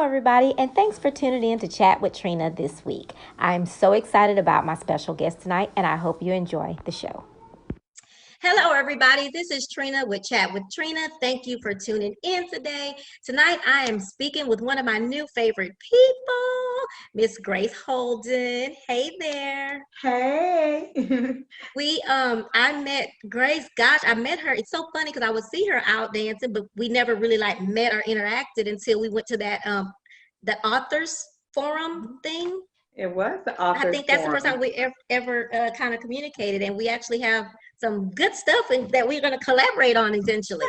Hello, everybody, and thanks for tuning in to Chat with Trina this week. I'm so excited about my special guest tonight, and I hope you enjoy the show. Hello, everybody. This is Trina with Chat with Trina. Thank you for tuning in today. Tonight, I am speaking with one of my new favorite people, Miss Grace Holden. Hey there. Hey. I met Grace. Gosh, I met her. It's so funny because I would see her out dancing, but we never really like met or interacted until we went to that the authors forum thing. It was the I author's think that's the first time forum. we ever kind of communicated, and we actually have some good stuff that we're going to collaborate on eventually.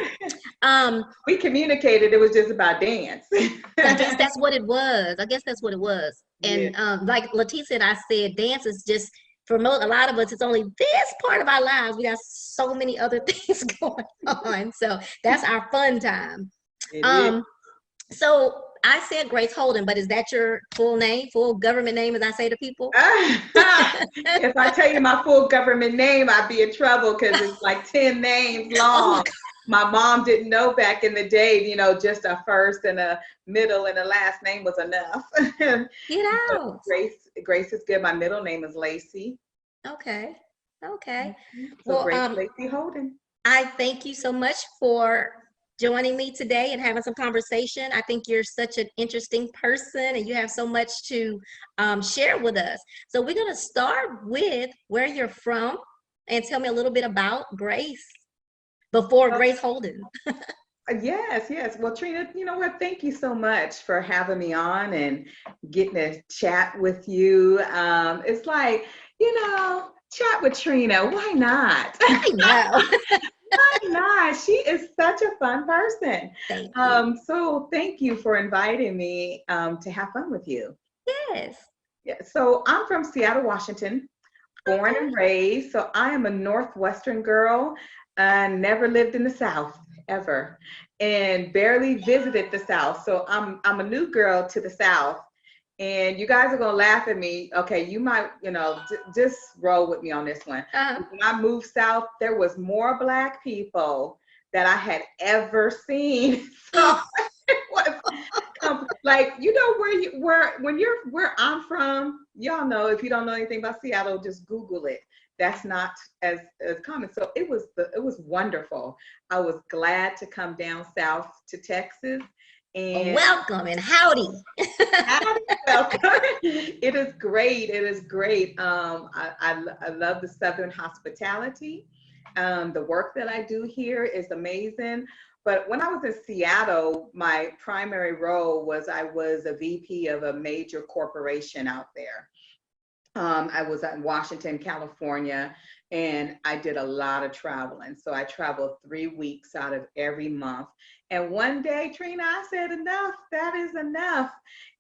We communicated, it was just about dance. I guess that's what it was. I guess that's what it was. And Yeah. like Leticia and I said, dance is just for a lot of us. It's only this part of our lives. We got so many other things going on, so that's our fun time. It is. Um, so I said Grace Holden, but is that your full name, full government name, as I say to people? If I tell you my full government name, I'd be in trouble because it's like 10 names long. My mom didn't know back in the day, just a first and a middle and a last name was enough. Get out. Grace is good. My middle name is Lacey. Okay. Okay. So Well, Grace Lacey Holden. I thank you so much for joining me today and having some conversation. I think you're such an interesting person and you have so much to share with us. So we're going to start with where you're from and tell me a little bit about Grace before Grace Holden. Yes. Well, Trina, you know what? Thank you so much for having me on and getting to chat with you. It's like, chat with Trina. Why not? I know. Why not? She is such a fun person. Thank you. So thank you for inviting me to have fun with you. Yes. Yeah, so I'm from Seattle, Washington, born and raised. So I am a Northwestern girl. I never lived in the South ever and barely visited the South. So I'm a new girl to the South. And you guys are going to laugh at me. Okay, you might, just roll with me on this one. When I moved South, there was more Black people that I had ever seen. So it was like, where I'm from, y'all know, if you don't know anything about Seattle, just Google it. That's not as common. So it was wonderful. I was glad to come down south to Texas. And welcome and howdy. Welcome. It is great. It is great. I love the Southern hospitality. The work that I do here is amazing. But when I was in Seattle, my primary role was I was a VP of a major corporation out there. I was in Washington, California, and I did a lot of traveling. So I traveled 3 weeks out of every month. And one day, Trina, I said, enough, that is enough.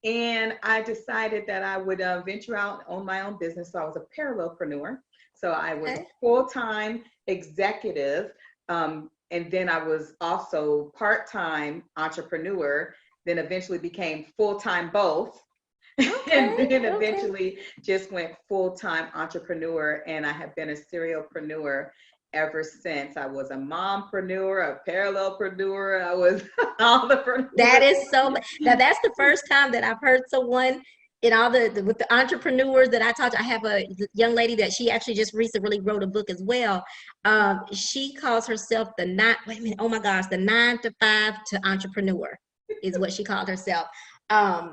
And I decided that I would venture out on my own business. So I was a parallelpreneur. So I was full-time executive. And then I was also part-time entrepreneur, then eventually became full-time both. And then eventually just went full-time entrepreneur, and I have been a serialpreneur ever since. I was a mompreneur, a parallelpreneur. I was all the preneurs. That is so now that's the first time that I've heard someone in all with the entrepreneurs that I talked to. I have a young lady that she actually just recently wrote a book as well. She calls herself the 9 to 5 to entrepreneur is what she called herself. But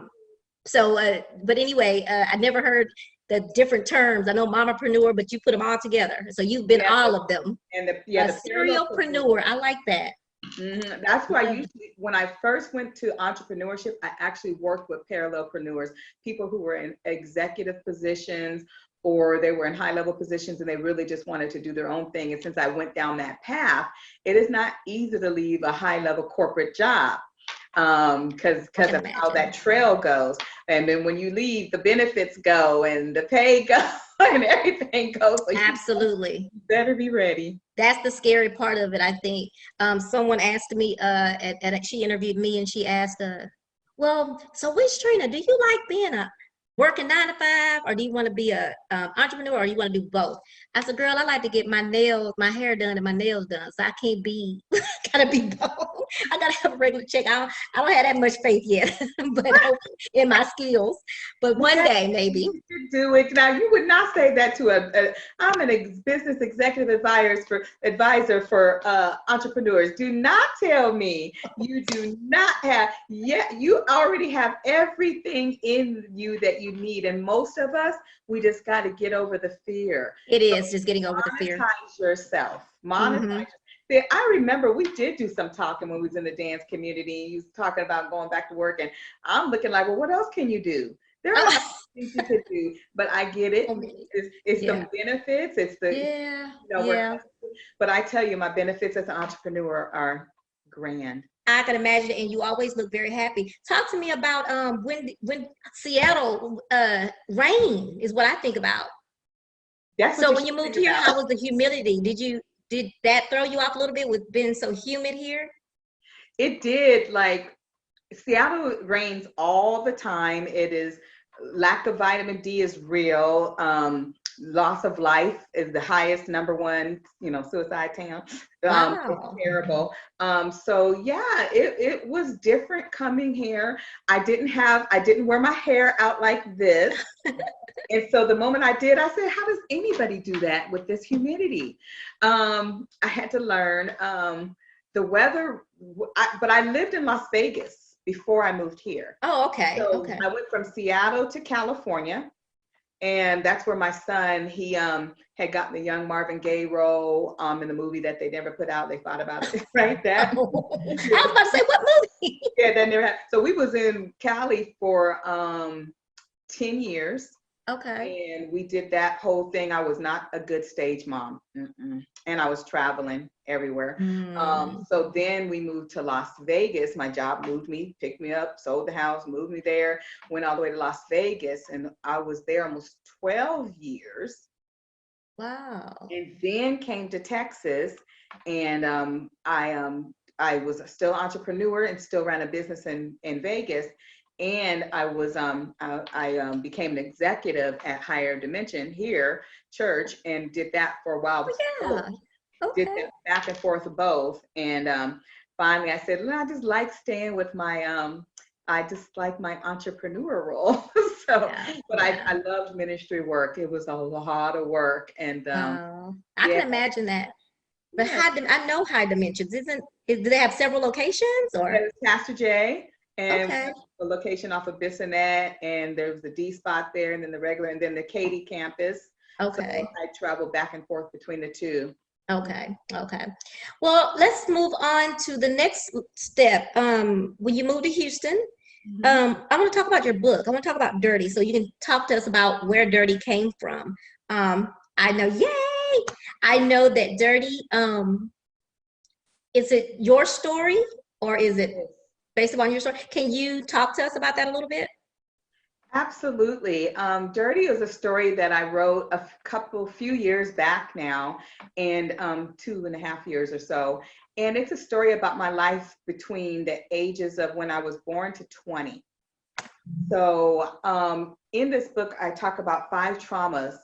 anyway, I never heard the different terms. I know mompreneur, but you put them all together. So you've been all of them. And the serialpreneur. I like that. Mm-hmm. That's why usually when I first went to entrepreneurship, I actually worked with parallelpreneurs, people who were in executive positions or they were in high-level positions and they really just wanted to do their own thing. And since I went down that path, it is not easy to leave a high-level corporate job. Because of how that trail goes. And then when you leave, the benefits go and the pay goes and everything goes. So absolutely. You better be ready. That's the scary part of it, I think. Someone asked me, she interviewed me and she asked, well, so which Trina, do you like being working 9 to 5, or do you want to be a entrepreneur, or you want to do both? I said, girl, I like to get my hair done and my nails done, so I can't be, gotta be both. I gotta have a regular check. I don't have that much faith yet, but hopefully in my skills. But one day maybe. You could do it. Now you would not say that to I'm an business executive advisor for entrepreneurs. Do not tell me you do not have, yet you already have everything in you that you need. And most of us, we just got to get over the fear. It is just getting over the fear. Monetize yourself. Monetize. See, I remember we did do some talking when we was in the dance community. You was talking about going back to work, and I'm looking like, well, what else can you do? There are things you could do, but I get it. It's the benefits. It's the But I tell you, my benefits as an entrepreneur are grand. I can imagine, and you always look very happy. Talk to me about when Seattle rain is what I think about. So when you moved here, how was the humidity? Did that throw you off a little bit with being so humid here? It did. Like, Seattle rains all the time. It is, lack of vitamin D is real. Loss of life is the highest, #1, suicide town. Wow. It's terrible. So yeah, it was different coming here. I didn't wear my hair out like this. And so the moment I did, I said, how does anybody do that with this humidity? I had to learn the weather, but I lived in Las Vegas before I moved here. Oh, okay. So I went from Seattle to California. And that's where my son, he had gotten the young Marvin Gaye role in the movie that they never put out. They thought about it, right? That. Oh, I was about to say, what movie? Yeah, that never happened. So we was in Cali for 10 years. Okay. And we did that whole thing. I was not a good stage mom. And I was traveling everywhere. So then we moved to Las Vegas. My job moved me, picked me up, sold the house, moved me there, went all the way to Las Vegas. And I was there almost 12 years. Wow. And then came to Texas. And I was still an entrepreneur and still ran a business in Vegas. And I was I became an executive at Higher Dimension here, church, and did that for a while. Did that back and forth both. And finally I said, I just like staying with my I just like my entrepreneur role. I loved ministry work. It was a lot of work. And I can imagine that. But I know High Dimensions. Do they have several locations? Or Pastor J. And the location off of Bissonnette, and there's the D spot there, and then the regular, and then the Katy campus. Okay. So I travel back and forth between the two. Okay. Well, let's move on to the next step. When you moved to Houston, I want to talk about your book. I want to talk about Dirty, so you can talk to us about where Dirty came from. I know that Dirty, is it your story, or is it based upon your story? Can you talk to us about that a little bit? Absolutely. Dirty is a story that I wrote a few years back now, and 2.5 years or so. And it's a story about my life between the ages of when I was born to 20. So in this book, I talk about 5 traumas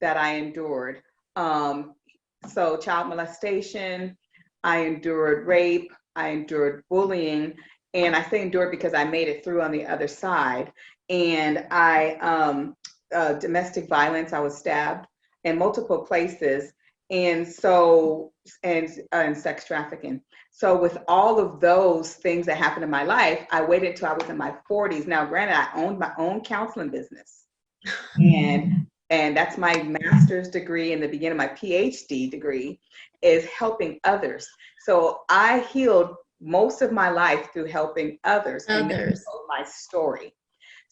that I endured. So child molestation, I endured rape, I endured bullying, and I say endured because I made it through on the other side. And domestic violence, I was stabbed in multiple places. And so, and sex trafficking. So with all of those things that happened in my life, I waited until I was in my 40s. Now, granted, I owned my own counseling business. And that's my master's degree, and the beginning of my PhD degree is helping others. So I healed most of my life through helping others. And that's my story.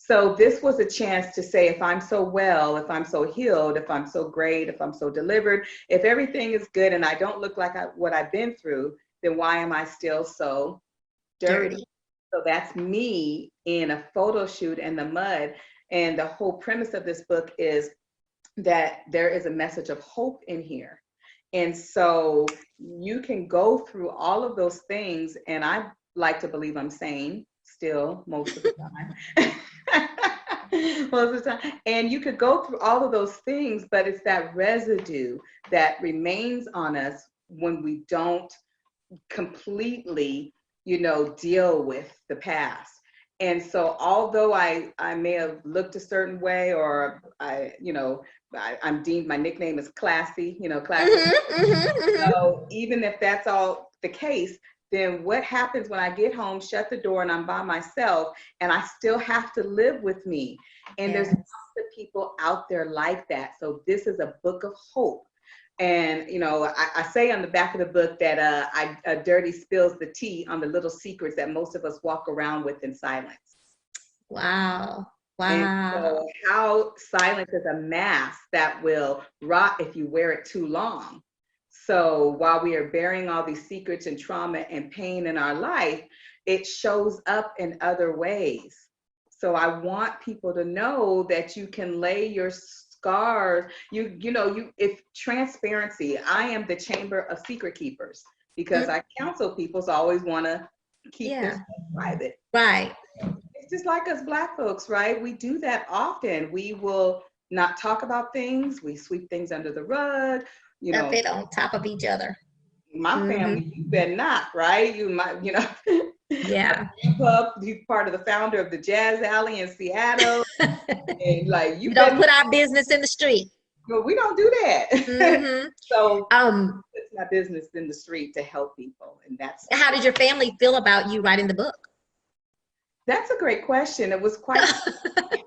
So this was a chance to say, if I'm so well, if I'm so healed, if I'm so great, if I'm so delivered, if everything is good and I don't look like what I've been through, then why am I still so dirty? So that's me in a photo shoot in the mud. And the whole premise of this book is that there is a message of hope in here. And so you can go through all of those things, and I like to believe I'm sane still most of the time. Most of the time. And you could go through all of those things, but it's that residue that remains on us when we don't completely deal with the past. And so although I may have looked a certain way, or I'm deemed, my nickname is classy, classy. So even if that's all the case, then what happens when I get home, shut the door, and I'm by myself, and I still have to live with me? And there's lots of people out there like that. So this is a book of hope. And, I say on the back of the book that Dirty spills the tea on the little secrets that most of us walk around with in silence. Wow. And so how silence is a mask that will rot if you wear it too long. So while we are bearing all these secrets and trauma and pain in our life, it shows up in other ways. So I want people to know that you can lay your scars, if transparency. I am the chamber of secret keepers, because I counsel people, so I always want to keep this private. Right. It's just like us Black folks, right? We do that often. We will not talk about things. We sweep things under the rug. Dump it on top of each other. My family, you better not, right? You might, Yeah. He's part of the founder of the Jazz Alley in Seattle. And like, you don't put our business in the street. Well, we don't do that. So it's my business in the street to help people. And that's. How did your family feel about you writing the book? That's a great question. It was quite, it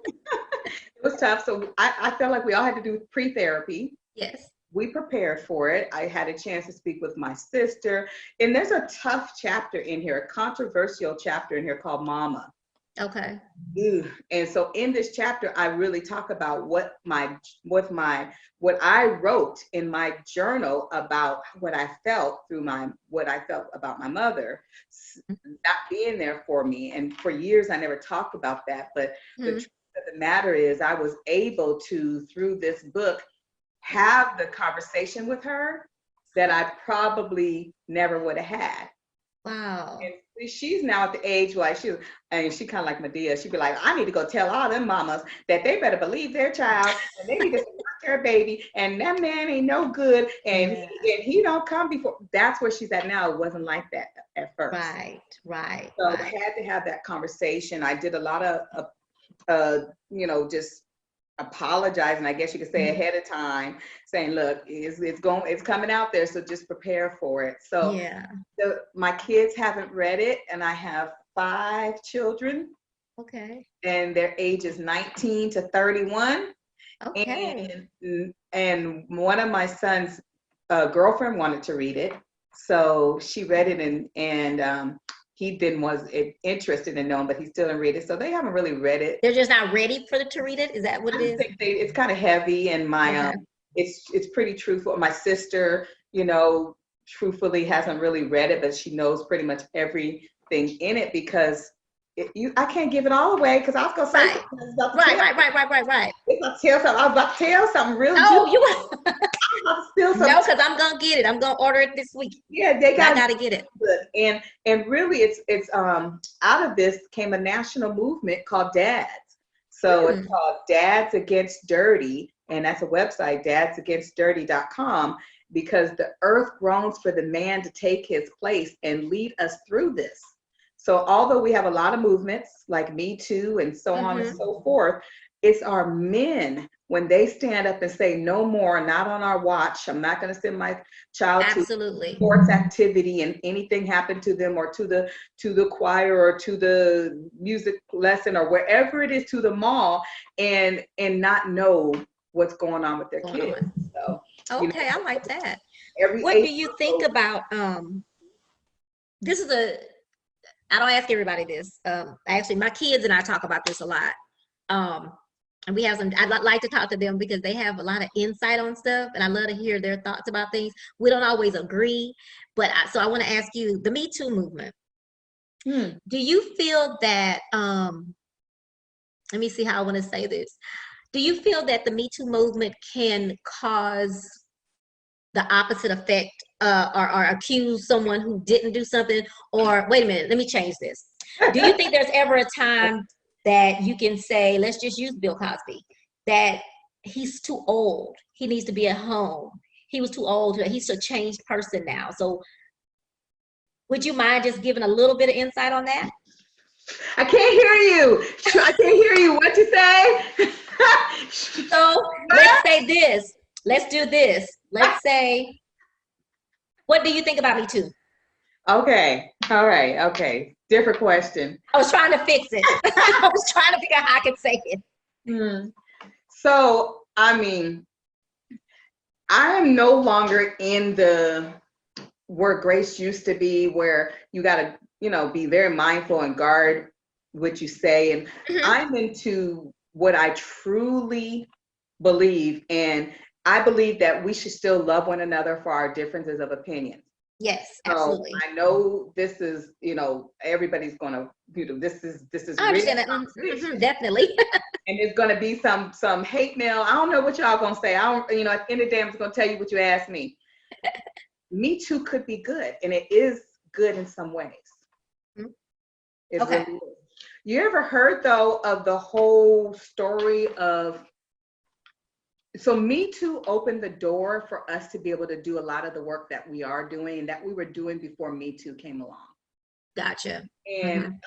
was tough. So I felt like we all had to do pre-therapy. Yes. We prepared for it. I had a chance to speak with my sister. And there's a tough chapter in here, a controversial chapter in here called Mama. Okay. And so in this chapter, I really talk about what I wrote in my journal about what I felt about my mother not being there for me. And for years, I never talked about that. But the truth of the matter is, I was able to, through this book, have the conversation with her that I probably never would have had. Wow. And she's now at the age where she kind of like Medea. She'd be like, I need to go tell all them mamas that they better believe their child, and they need to support their baby, and that man ain't no good, and he don't come before. That's where she's at now. It wasn't like that at first. Right. So I had to have that conversation. I did a lot of just apologizing, I guess you could say, ahead of time, saying, look, it's coming out there, so just prepare for it. So my kids haven't read it, and I have 5 children. Okay. And their ages 19 to 31. Okay. And one of my son's girlfriend wanted to read it, so she read it, and he was interested in knowing, but he still didn't read it. So they haven't really read it. They're just not ready to read it? Is that what it is? It's kind of heavy, and my it's pretty truthful. My sister, truthfully hasn't really read it, but she knows pretty much everything in it, because I can't give it all away, because I was gonna say right. I was about to tell something real. No, because I'm gonna get it. I'm gonna order it this week. Yeah, I gotta get it. And really, it's out of this came a national movement called Dads. So it's called Dads Against Dirty, and that's a website, dadsagainstdirty.com, because the earth groans for the man to take his place and lead us through this. So although we have a lot of movements like Me Too and so on and so forth, it's our men, when they stand up and say, no more, not on our watch. I'm not going to send my child to sports activity and anything happened to them, or to the choir, or to the music lesson, or wherever it is, to the mall, and not know what's going on with their kids. So, okay, I like that. What do you think about, this is I don't ask everybody this. Actually, my kids and I talk about this a lot. And we have I'd like to talk to them, because they have a lot of insight on stuff, and I love to hear their thoughts about things. We don't always agree, but so I want to ask you, the Me Too movement. Do you feel that, let me see how I want to say this. Do you feel that the Me Too movement can cause the opposite effect, or accuse someone who didn't do something? Or wait a minute, let me change this. Do you think there's ever a time that you can say, let's just use Bill Cosby, that he's too old, he needs to be at home, he was too old, he's a changed person now? So Would you mind just giving a little bit of insight on that? I can't hear you. I can't hear you. What you say? So let's say this. Let's do this. Let's say, what do you think about Me Too? Okay. All right. Okay. Different question. I was trying to fix it. I was trying to figure out how I could say it. So, I mean, I am no longer in the where Grace used to be, where you got to, be very mindful and guard what you say. And I'm into what I truly believe. And I believe that we should still love one another for our differences of opinions. Yes, absolutely. So I know this is, everybody's going to, this is I understand that. Definitely. And there's going to be some hate mail. I don't know what y'all going to say. I don't, at the end of the day, I'm just going to tell you what you asked me. Me Too could be good, and it is good in some ways. Okay. Really, you ever heard though of the whole story of, so Me Too opened the door for us to be able to do a lot of the work that we are doing and that we were doing before Me Too came along. Gotcha. And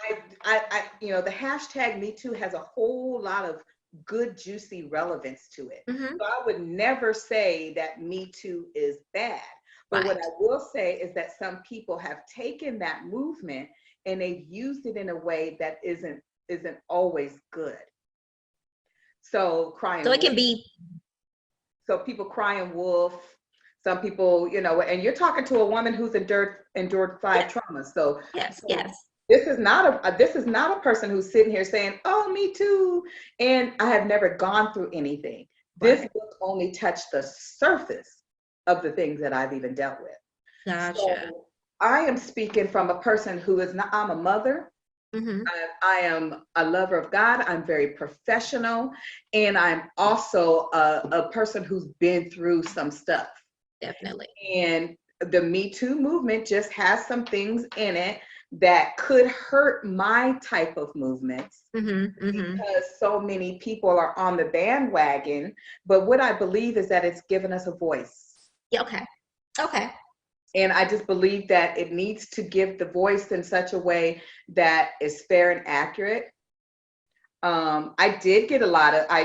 I the hashtag Me Too has a whole lot of good, juicy relevance to it. So I would never say that Me Too is bad. But what I will say is that some people have taken that movement and they've used it in a way that isn't always good. So crying. So it can be. So people crying wolf. Some people, and you're talking to a woman who's endured 5 traumas. So yes. This is not a person who's sitting here saying, "Oh, me too," and I have never gone through anything. This book only touched the surface of the things that I've even dealt with. Gotcha. So I am speaking from a person who is not. I'm a mother. I am a lover of God. I'm very professional, and I'm also a person who's been through some stuff. Definitely. And the Me Too movement just has some things in it that could hurt my type of movements because so many people are on the bandwagon. But what I believe is that it's given us a voice. Yeah, okay. And I just believe that it needs to give the voice in such a way that is fair and accurate. I did get a lot of, I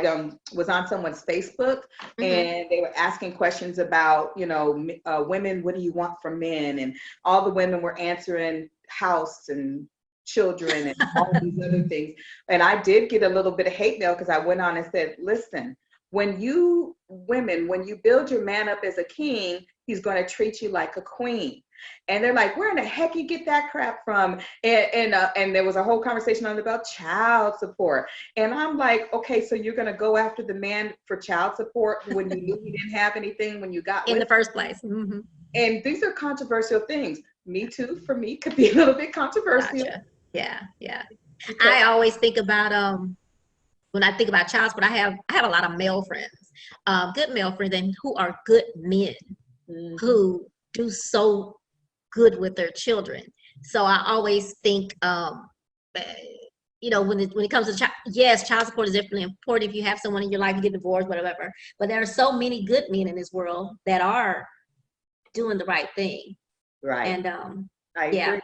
was on someone's Facebook and they were asking questions about, women, what do you want from men? And all the women were answering house and children and all these other things. And I did get a little bit of hate mail because I went on and said, listen, when you build your man up as a king, he's going to treat you like a queen. And they're like, where in the heck you get that crap from? And there was a whole conversation on about child support. And I'm like, okay, so you're going to go after the man for child support when you knew he didn't have anything when you got in the first place. And these are controversial things. Me Too, for me, could be a little bit controversial. Gotcha. Yeah. I always think about when I think about child support, I have a lot of male friends, good male friends, and who are good men who do so good with their children. So I always think, when it comes to child support is definitely important. If you have someone in your life, you get divorced, whatever. But there are so many good men in this world that are doing the right thing. Right. And I agree.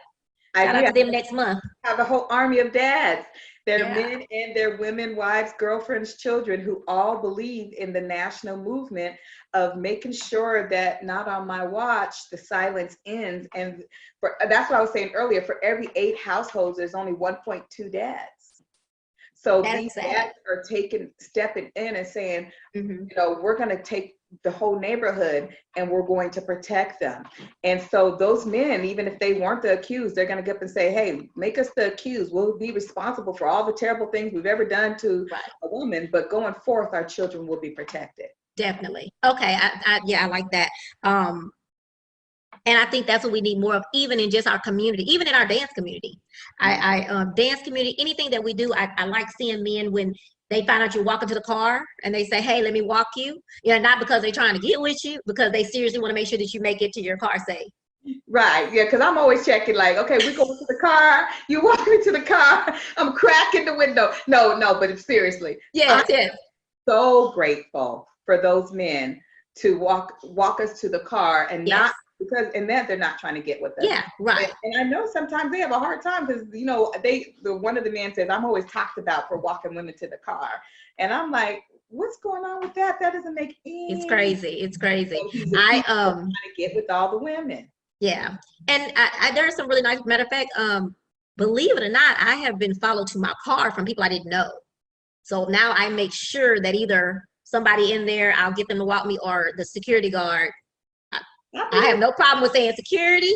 Shout out to them next month. Have a whole army of dads. Their men and their women, wives, girlfriends, children who all believe in the national movement of making sure that not on my watch, the silence ends. And that's what I was saying earlier, for every 8 households, there's only 1.2 dads. So these dads are stepping in and saying, we're going to take the whole neighborhood and we're going to protect them. And so those men, even if they weren't the accused, they're going to get up and say, hey, make us the accused. We'll be responsible for all the terrible things we've ever done to a woman, but going forth, our children will be protected. Definitely. Okay. I like that. And I think that's what we need more of, even in just our community, even in our dance community. Dance community, anything that we do, I like seeing men when they find out you're walking to the car and they say, hey, let me walk you. Not because they're trying to get with you, because they seriously want to make sure that you make it to your car safe. Right. Yeah. Because I'm always checking, like, okay, we go to the car. You walk me to the car. I'm cracking the window. No, but seriously. Yes. So grateful for those men to walk us to the car and not because in that they're not trying to get with us. Yeah, right. And I know sometimes they have a hard time because, you know, one of the men says, I'm always talked about for walking women to the car. And I'm like, what's going on with that? That doesn't make any It's crazy. It's crazy. So he's trying to get with all the women. Yeah. And there's some really nice, matter of fact, believe it or not, I have been followed to my car from people I didn't know. So now I make sure that either somebody in there, I'll get them to walk me, or the security guard. I have no problem with saying security.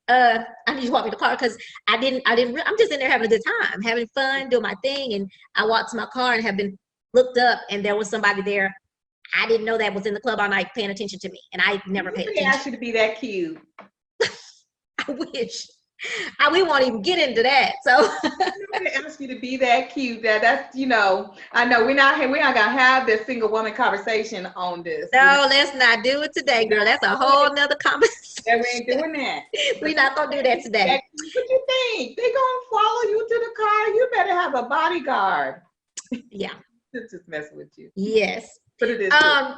I need you to walk me to the car, because I'm just in there having a good time, having fun, doing my thing. And I walked to my car and have been looked up, and there was somebody there. I didn't know that was in the club all night paying attention to me. And I never paid attention. They asked you to be that cute. I wish. We won't even get into that. So they ask you to be that cute. That's, you know, I know we're not gonna have this single woman conversation on this. No, let's not do it today, girl. That's a whole nother conversation. Yeah, we ain't doing that. We're not gonna do that today. What you think? They gonna follow you to the car? You better have a bodyguard. Yeah. Just messing with you. Yes. But it is.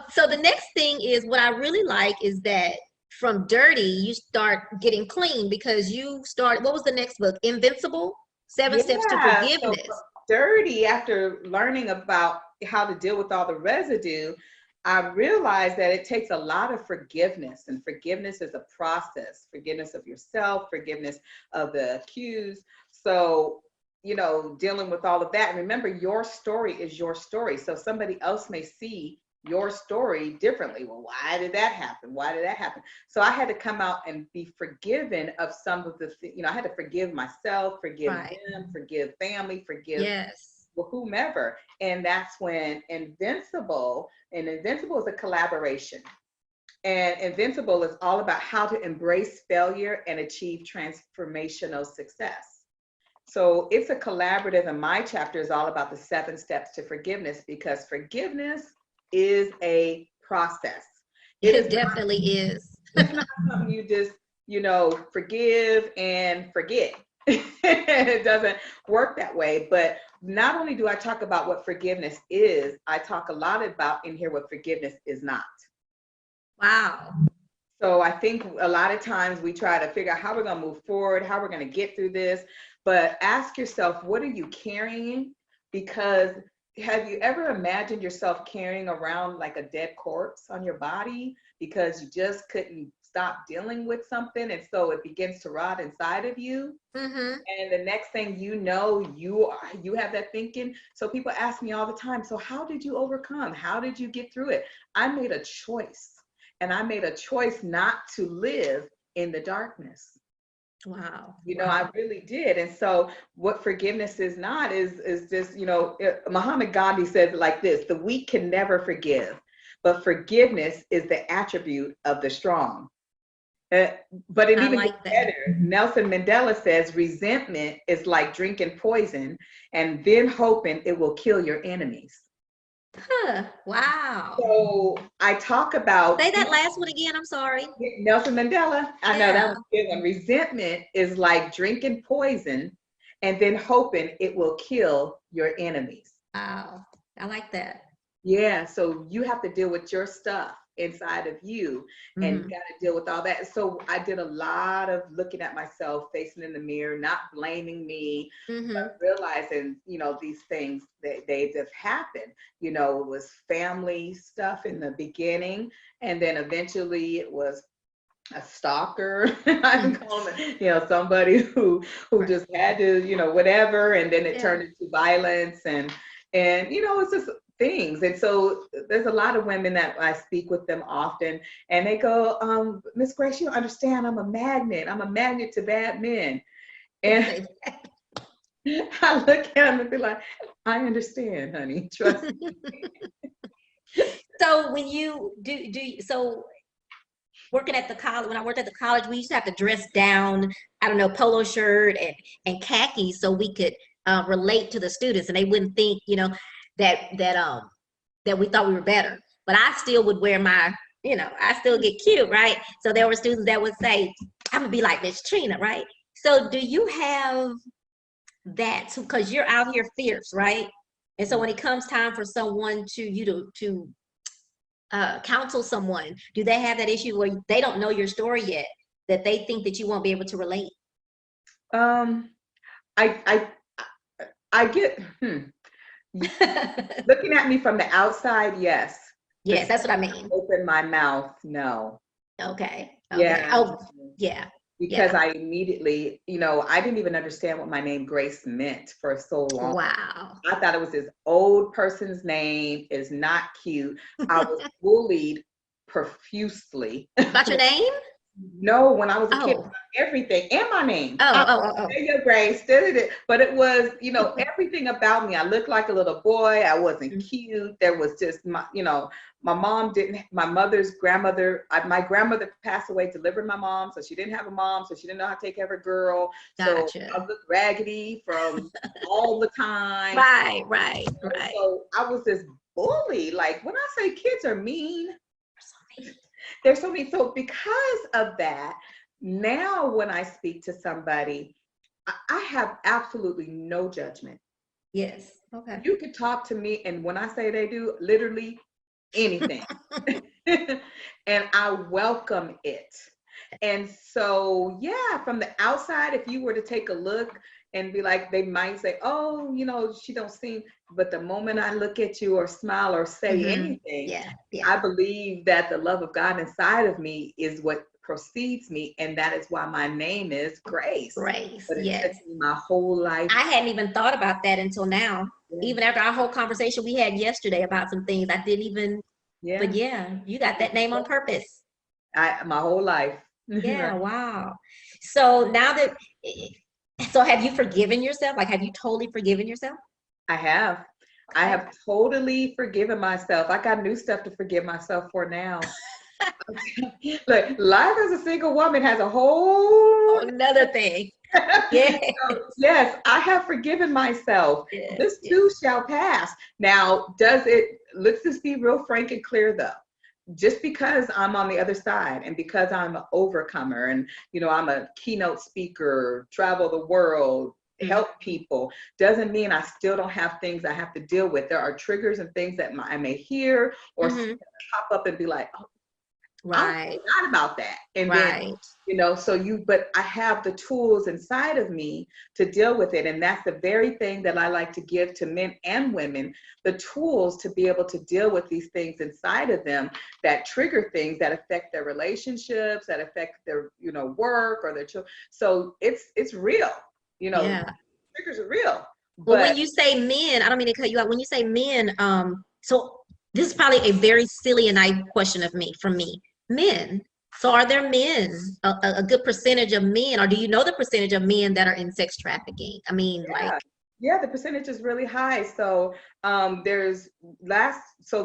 So the next thing is, what I really like is that from dirty, you start getting clean, because you start, what was the next book? Invincible? 7 Steps to Forgiveness. So dirty, after learning about how to deal with all the residue, I realized that it takes a lot of forgiveness, and forgiveness is a process. Forgiveness of yourself, forgiveness of the accused. So, you know, dealing with all of that. Remember, your story is your story. So somebody else may see your story differently. Well, why did that happen? Why did that happen? So I had to come out and be forgiven of some of the, you know, I had to forgive myself, forgive them, forgive family, forgive whomever. And that's when Invincible is a collaboration. And Invincible is all about how to embrace failure and achieve transformational success. So it's a collaborative, and my chapter is all about the 7 steps to forgiveness, because forgiveness is a process. It definitely is. It's not something you just, you know, forgive and forget. It doesn't work that way. But not only do I talk about what forgiveness is, I talk a lot about in here what forgiveness is not. Wow. So I think a lot of times we try to figure out how we're going to move forward, how we're going to get through this. But ask yourself, what are you carrying? Because have you ever imagined yourself carrying around like a dead corpse on your body because you just couldn't stop dealing with something, and so it begins to rot inside of you? And the next thing you know, you have that thinking. So people ask me all the time, so how did you overcome? How did you get through it? I made a choice, and I made a choice not to live in the darkness. Wow. You know, I really did. And so what forgiveness is not is just, you know, Muhammad Gandhi says it like this: the weak can never forgive, but forgiveness is the attribute of the strong. But it even gets better. Nelson Mandela says resentment is like drinking poison and then hoping it will kill your enemies. Huh. Wow. So I talk about— say that last one again. I'm sorry. Nelson Mandela. I know that was a good one. Resentment is like drinking poison and then hoping it will kill your enemies. Wow. I like that. Yeah. So you have to deal with your stuff inside of you, and you got to deal with all that. So I did a lot of looking at myself, facing in the mirror, not blaming me, but realizing, you know, these things that they just happened. You know, it was family stuff in the beginning, and then eventually it was a stalker. I'm calling it, you know, somebody who just had to, you know, whatever, and then it turned into violence, and you know, it's just things. And so there's a lot of women that I speak with them often, and they go, Miss Grace, you don't understand, I'm a magnet to bad men. And I look at them and be like, I understand, honey, trust me. So when you so working at the college, when I worked at the college, we used to have to dress down, I don't know, polo shirt and khakis, so we could relate to the students, and they wouldn't think, you know, that we thought we were better. But I still would wear my, you know, I still get cute, right? So there were students that would say, I'm gonna be like Miss Trina, right? So do you have that? Because you're out here fierce, right? And so when it comes time for someone to counsel someone, do they have that issue where they don't know your story yet, that they think that you won't be able to relate? Um, I I get looking at me from the outside, yes. Yes, that's what I mean. Open my mouth, no. Okay. Yeah. Oh, yeah. Because I immediately, I didn't even understand what my name Grace meant for so long. Wow. I thought it was this old person's name, is not cute. I was bullied profusely. About your name? No, when I was a kid, everything, and my name. Oh. There you go, Grace. But it was, everything about me. I looked like a little boy. I wasn't cute. There was just my mom didn't, my my grandmother passed away, delivered my mom. So she didn't have a mom. So she didn't know how to take care of a girl. Gotcha. So I looked raggedy from all the time. Right. So I was this bully. Like when I say kids are mean, there's so many. So because of that, now when I speak to somebody, I have absolutely no judgment. Yes. Okay. You could talk to me, and when I say they do, literally anything. And I welcome it. And so, yeah, from the outside, if you were to take a look and be like, they might say, oh, she don't seem, but the moment I look at you or smile or say anything, I believe that the love of God inside of me is what precedes me. And that is why my name is Grace. Grace, but it took me my whole life. I hadn't even thought about that until now. Even after our whole conversation we had yesterday about some things, I didn't even, but you got that name on purpose. My whole life. Yeah, wow. So now that, so have you forgiven yourself? Like, have you totally forgiven yourself? I have. I have totally forgiven myself. I got new stuff to forgive myself for now. Look, life as a single woman has a whole another thing. So, yes, I have forgiven myself. This too shall pass. Now, let's just be real frank and clear though. Just because I'm on the other side and because I'm an overcomer and, I'm a keynote speaker, travel the world, help people, doesn't mean I still don't have things I have to deal with. There are triggers and things that I may hear or pop up and be like, oh, I forgot about that. And then, but I have the tools inside of me to deal with it. And that's the very thing that I like to give to men and women, the tools to be able to deal with these things inside of them that trigger things that affect their relationships, that affect their, work or their children. So it's real, triggers are real. But when you say men, I don't mean to cut you out. When you say men, so this is probably a very silly and naive question from me. Men. So are there men, a good percentage of men, or do you know the percentage of men that are in sex trafficking? I mean, the percentage is really high. So so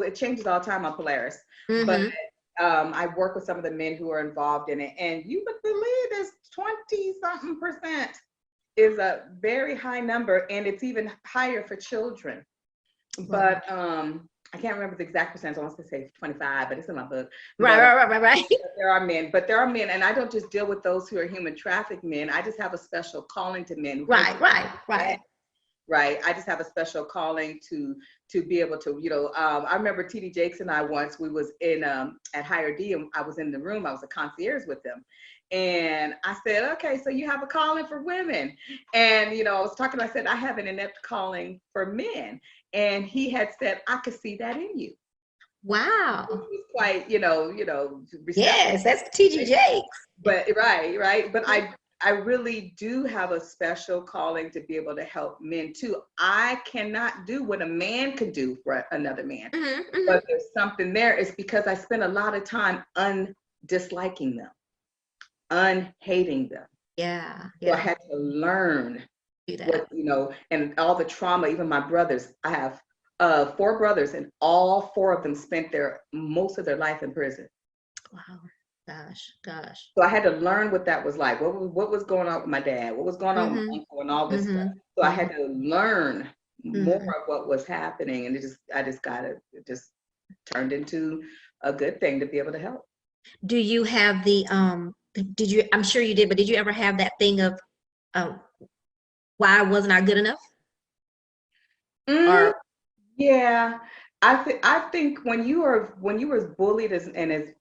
it changes all the time on Polaris. But I work with some of the men who are involved in it, and you would believe there's 20-something% is a very high number, and it's even higher for children. But I can't remember the exact percentage. I want to say 25, but it's in my book. Right. There are men, and I don't just deal with those who are human trafficked men. I just have a special calling to men. Right. I just have a special calling to be able to, I remember TD Jakes and I once, we was in at Higher D, and I was in the room. I was a concierge with them. And I said, okay, so you have a calling for women. And, I was talking, I said, I have an inept calling for men. And he had said, I could see that in you. Wow. He was quite, yes, that's TD Jakes. But right. But I really do have a special calling to be able to help men too. I cannot do what a man could do for another man. But there's something there. It's because I spend a lot of time disliking them, unhating them. So I had to learn what, and all the trauma, even my brothers. I have 4 brothers, and all 4 of them spent most of their life in prison. Wow. Gosh. So I had to learn what that was like. What was going on with my dad? What was going on with my uncle and all this stuff? So I had to learn more of what was happening, and it just turned into a good thing to be able to help. Do you have I'm sure you did, but did you ever have that thing of why wasn't I good enough? Yeah. I think when you were bullied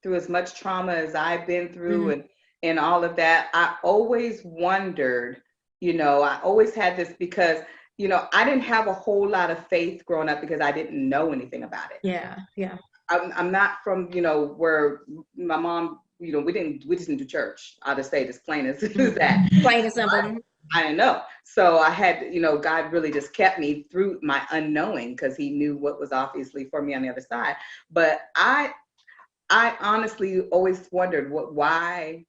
through as much trauma as I've been through, and all of that, I always wondered, I always had this, because I didn't have a whole lot of faith growing up because I didn't know anything about it. Yeah, yeah. I'm not from, where my mom, we just didn't do church. I'll just say it as plain as that. Plain and simple. I didn't know. So I had, God really just kept me through my unknowing, because he knew what was obviously for me on the other side. But I honestly always wondered why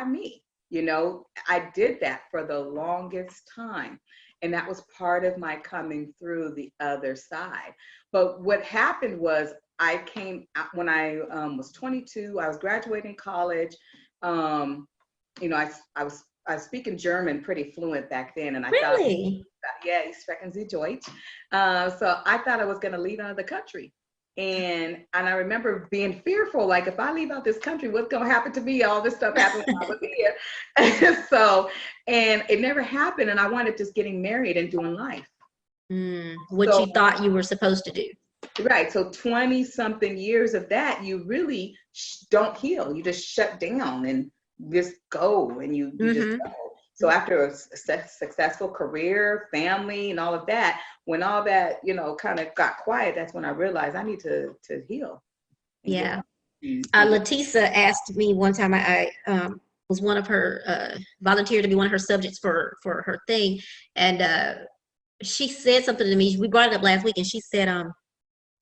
me? I did that for the longest time. And that was part of my coming through the other side. But what happened was, I came out when I was 22. I was graduating college. I was speaking German pretty fluent back then, and I really? thought, yeah, ich sprechen Sie Deutsch. So I thought I was going to leave out of the country, and I remember being fearful, like, if I leave out this country, what's going to happen to me? All this stuff happened when I was here. And it never happened, and I wanted just getting married and doing life. What you thought you were supposed to do. Right. So 20 something years of that, you really don't heal. You just shut down and just go, and you just go. So after a successful career, family, and all of that, when all that, kind of got quiet, that's when I realized I need to heal. Yeah. Letisa asked me one time, I was one of her, volunteered to be one of her subjects for her thing. And she said something to me. We brought it up last week, and she said,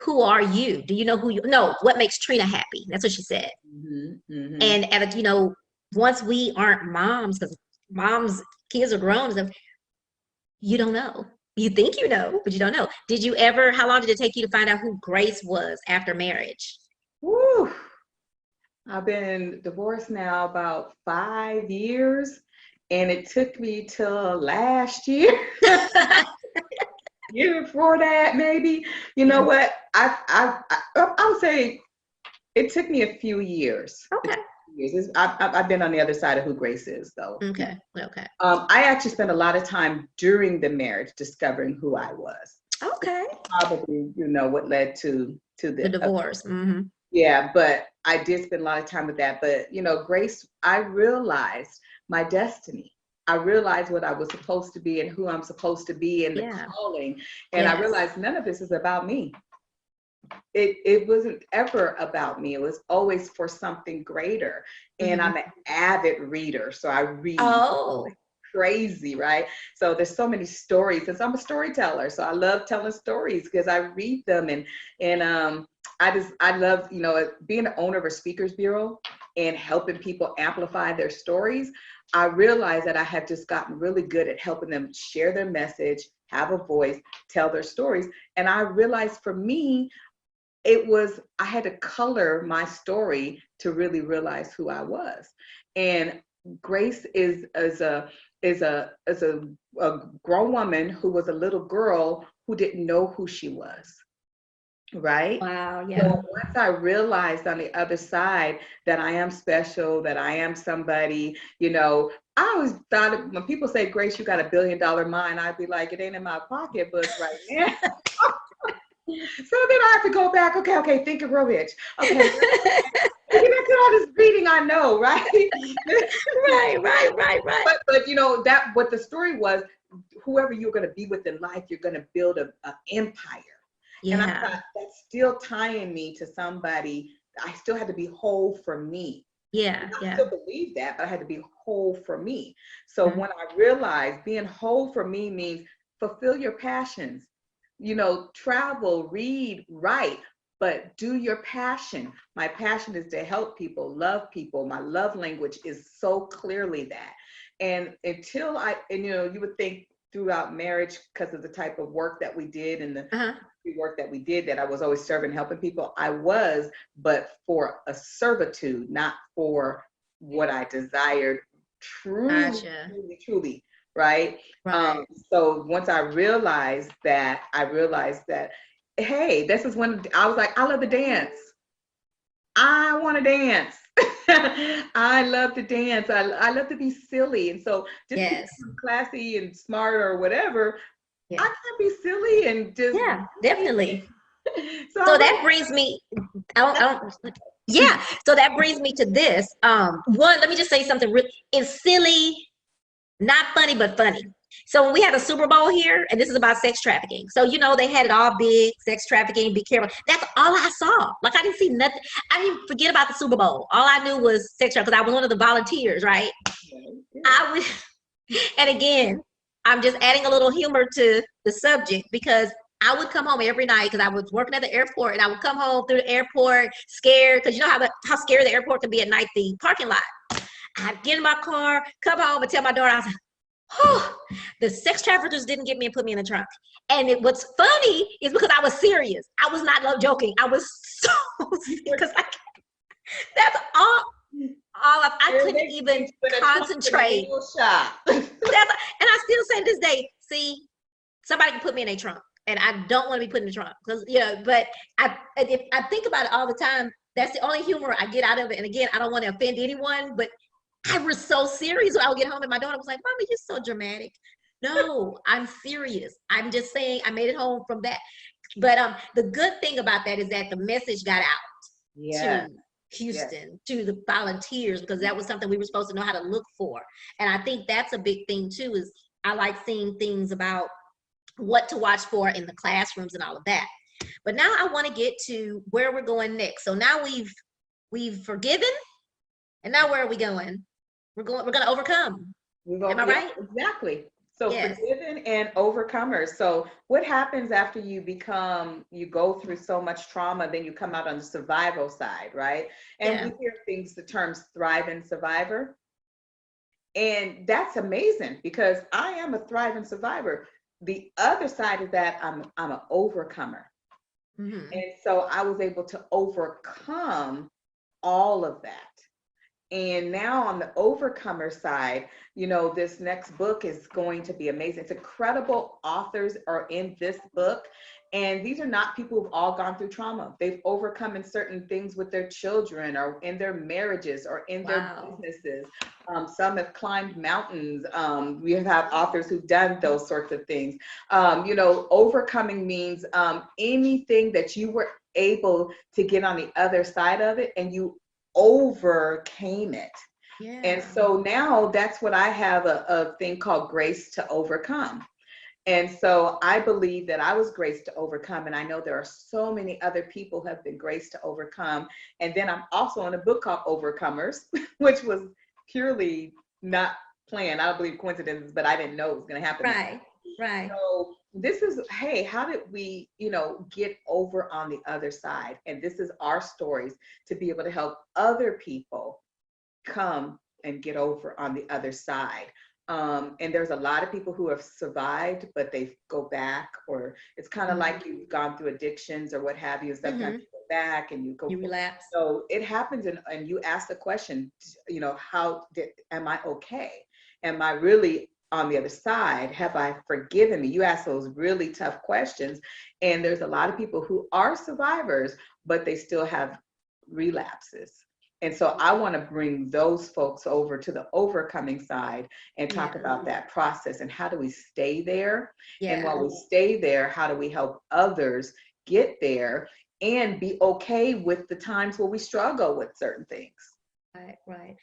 who are you? Do you know who you? No, what makes Trina happy? That's what she said. And once we aren't moms, because moms, kids are grown, so you don't know. You think you know, but you don't know. Did you ever? How long did it take you to find out who Grace was after marriage? Woo! I've been divorced now about 5 years, and it took me till last year. Year before that, maybe. You know what? I would say it took me a few years. Okay. I've been on the other side of who Grace is, though. Okay. I actually spent a lot of time during the marriage discovering who I was. Okay. Probably, what led to the divorce. Yeah, but I did spend a lot of time with that. But Grace, I realized my destiny. I realized what I was supposed to be and who I'm supposed to be, and the calling. And I realized none of this is about me. It wasn't ever about me. It was always for something greater. And I'm an avid reader, so I read like crazy, right? So there's so many stories, and so I'm a storyteller. So I love telling stories because I read them, and I love being the owner of a speakers bureau and helping people amplify their stories. I realized that I had just gotten really good at helping them share their message, have a voice, tell their stories. And I realized for me, I had to color my story to really realize who I was. And Grace is a grown woman who was a little girl who didn't know who she was. Right? Wow. Yeah. So once I realized on the other side that I am special, that I am somebody, I always thought when people say, Grace, you got $1 billion mind, I'd be like, it ain't in my pocketbook right now. So then I have to go back. Okay, think of real rich. Okay. Get back to all this reading I know, right? right. But what the story was, whoever you're going to be with in life, you're going to build an empire. Yeah. And I thought that's still tying me to somebody. I still had to be whole for me. Yeah. I still believe that, but I had to be whole for me. So when I realized being whole for me means fulfill your passions, travel, read, write, but do your passion. My passion is to help people, love people. My love language is so clearly that. And until you would think throughout marriage, because of the type of work that we did and the work that we did, that I was always serving, helping people. I was, but for a servitude, not for what I desired truly, right? So once I realized that, hey, this is when I was like, I love to dance. I want to dance. I love to dance. I love to be silly. And so just because I'm classy and smart or whatever, I can't be silly and just. Yeah, definitely. So that brings me, yeah. So that brings me to this. One, let me just say something. It's silly, not funny, but funny. So when we had a Super Bowl here, and this is about sex trafficking. So, you know, they had it all big, sex trafficking, be careful. That's all I saw. Like, I didn't see nothing. I didn't forget about the Super Bowl. All I knew was sex trafficking because I was one of the volunteers, right? I was, and again, I'm just adding a little humor to the subject because I would come home every night because I was working at the airport, and I would come home through the airport scared because you know how scary the airport can be at night, the parking lot. I'd get in my car, come home, and tell my daughter, I was like, oh, the sex traffickers didn't get me and put me in the trunk. And what's funny is because I was serious. I was not joking. I was so serious because that's all I couldn't even concentrate. And I still say to this day, see, somebody can put me in a trunk, and I don't want to be put in the trunk because But if I think about it all the time, that's the only humor I get out of it. And again, I don't want to offend anyone, but I was so serious when I would get home, and my daughter was like, "Mommy, you're so dramatic." No, I'm serious. I'm just saying I made it home from that. But the good thing about that is that the message got out to Houston, to the volunteers, because that was something we were supposed to know how to look for. And I think that's a big thing too, is I like seeing things about what to watch for in the classrooms and all of that. But now I want to get to where we're going next. So now we've forgiven, and now where are we going? We're going to overcome. Am I right? Exactly. So forgiven and overcomers. So what happens after you go through so much trauma, then you come out on the survival side, right? And we hear the terms thriving survivor. And that's amazing because I am a thriving survivor. The other side of that, I'm an overcomer. Mm-hmm. And so I was able to overcome all of that. And now on the overcomer side, this next book is going to be amazing. It's incredible authors are in this book. And these are not people who've all gone through trauma. They've overcome in certain things with their children or in their marriages or in their businesses. Some have climbed mountains. We have authors who've done those sorts of things. Overcoming means anything that you were able to get on the other side of it and you overcame it. Yeah. And so now that's what I have a thing called Grace to Overcome. And so I believe that I was graced to overcome, and I know there are so many other people who have been graced to overcome. And then I'm also in a book called Overcomers, which was purely not planned. I don't believe coincidences, but I didn't know it was going to happen. Right. So this is, hey, how did we, get over on the other side? And this is our stories to be able to help other people come and get over on the other side. And there's a lot of people who have survived, but they go back, or it's kind of like you've gone through addictions or what have you. Sometimes you go back and you relapse. So it happens, and you ask the question, am I okay? Am I really on the other side? Have I forgiven me? You ask those really tough questions. And there's a lot of people who are survivors, but they still have relapses. And so I want to bring those folks over to the overcoming side and talk about that process and how do we stay there? And while we stay there, how do we help others get there and be okay with the times where we struggle with certain things? Right.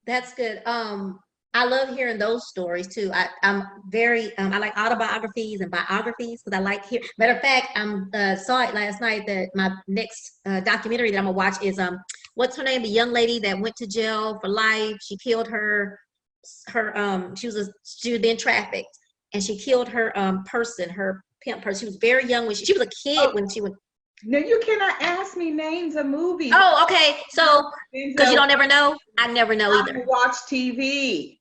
That's good. I love hearing those stories too. I'm very, I like autobiographies and biographies because I like hearing. Matter of fact, I saw it last night that my next documentary that I'm gonna watch is what's her name? The young lady that went to jail for life. She killed she was being trafficked, and she killed her her pimp person. She was very young when she was a kid when she went. No, you cannot ask me names of movies. Oh, okay. So, because you don't ever know? I never know either. I watch TV.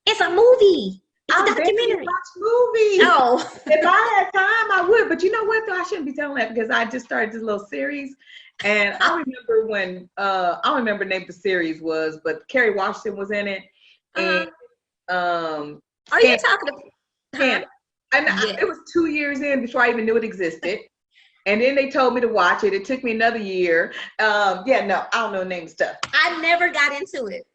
It's a movie. It's a documentary. Watch movies. No. If I had time, I would. But you know what, though? I shouldn't be telling that because I just started this little series. And I remember when, I don't remember the name of the series was, but Kerry Washington was in it. And, are you talking about? It was 2 years in before I even knew it existed. And then they told me to watch it. It took me another year. I don't know name stuff. I never got into it.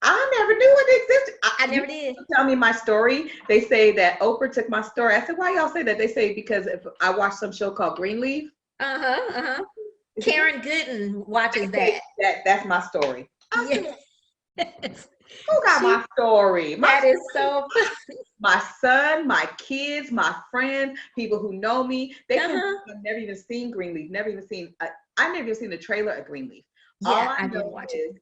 I never knew it existed. I never did. Tell me my story. They say that Oprah took my story. I said, why y'all say that? They say because if I watched some show called Greenleaf. Karen Gooden watches Okay, that. that's my story. Yes. Who got my story? That is so funny. My son, my kids, my friends, people who know me, they can have never even seen Greenleaf, never even seen, I've never even seen the trailer of Greenleaf. Yeah, All I I didn't know watch is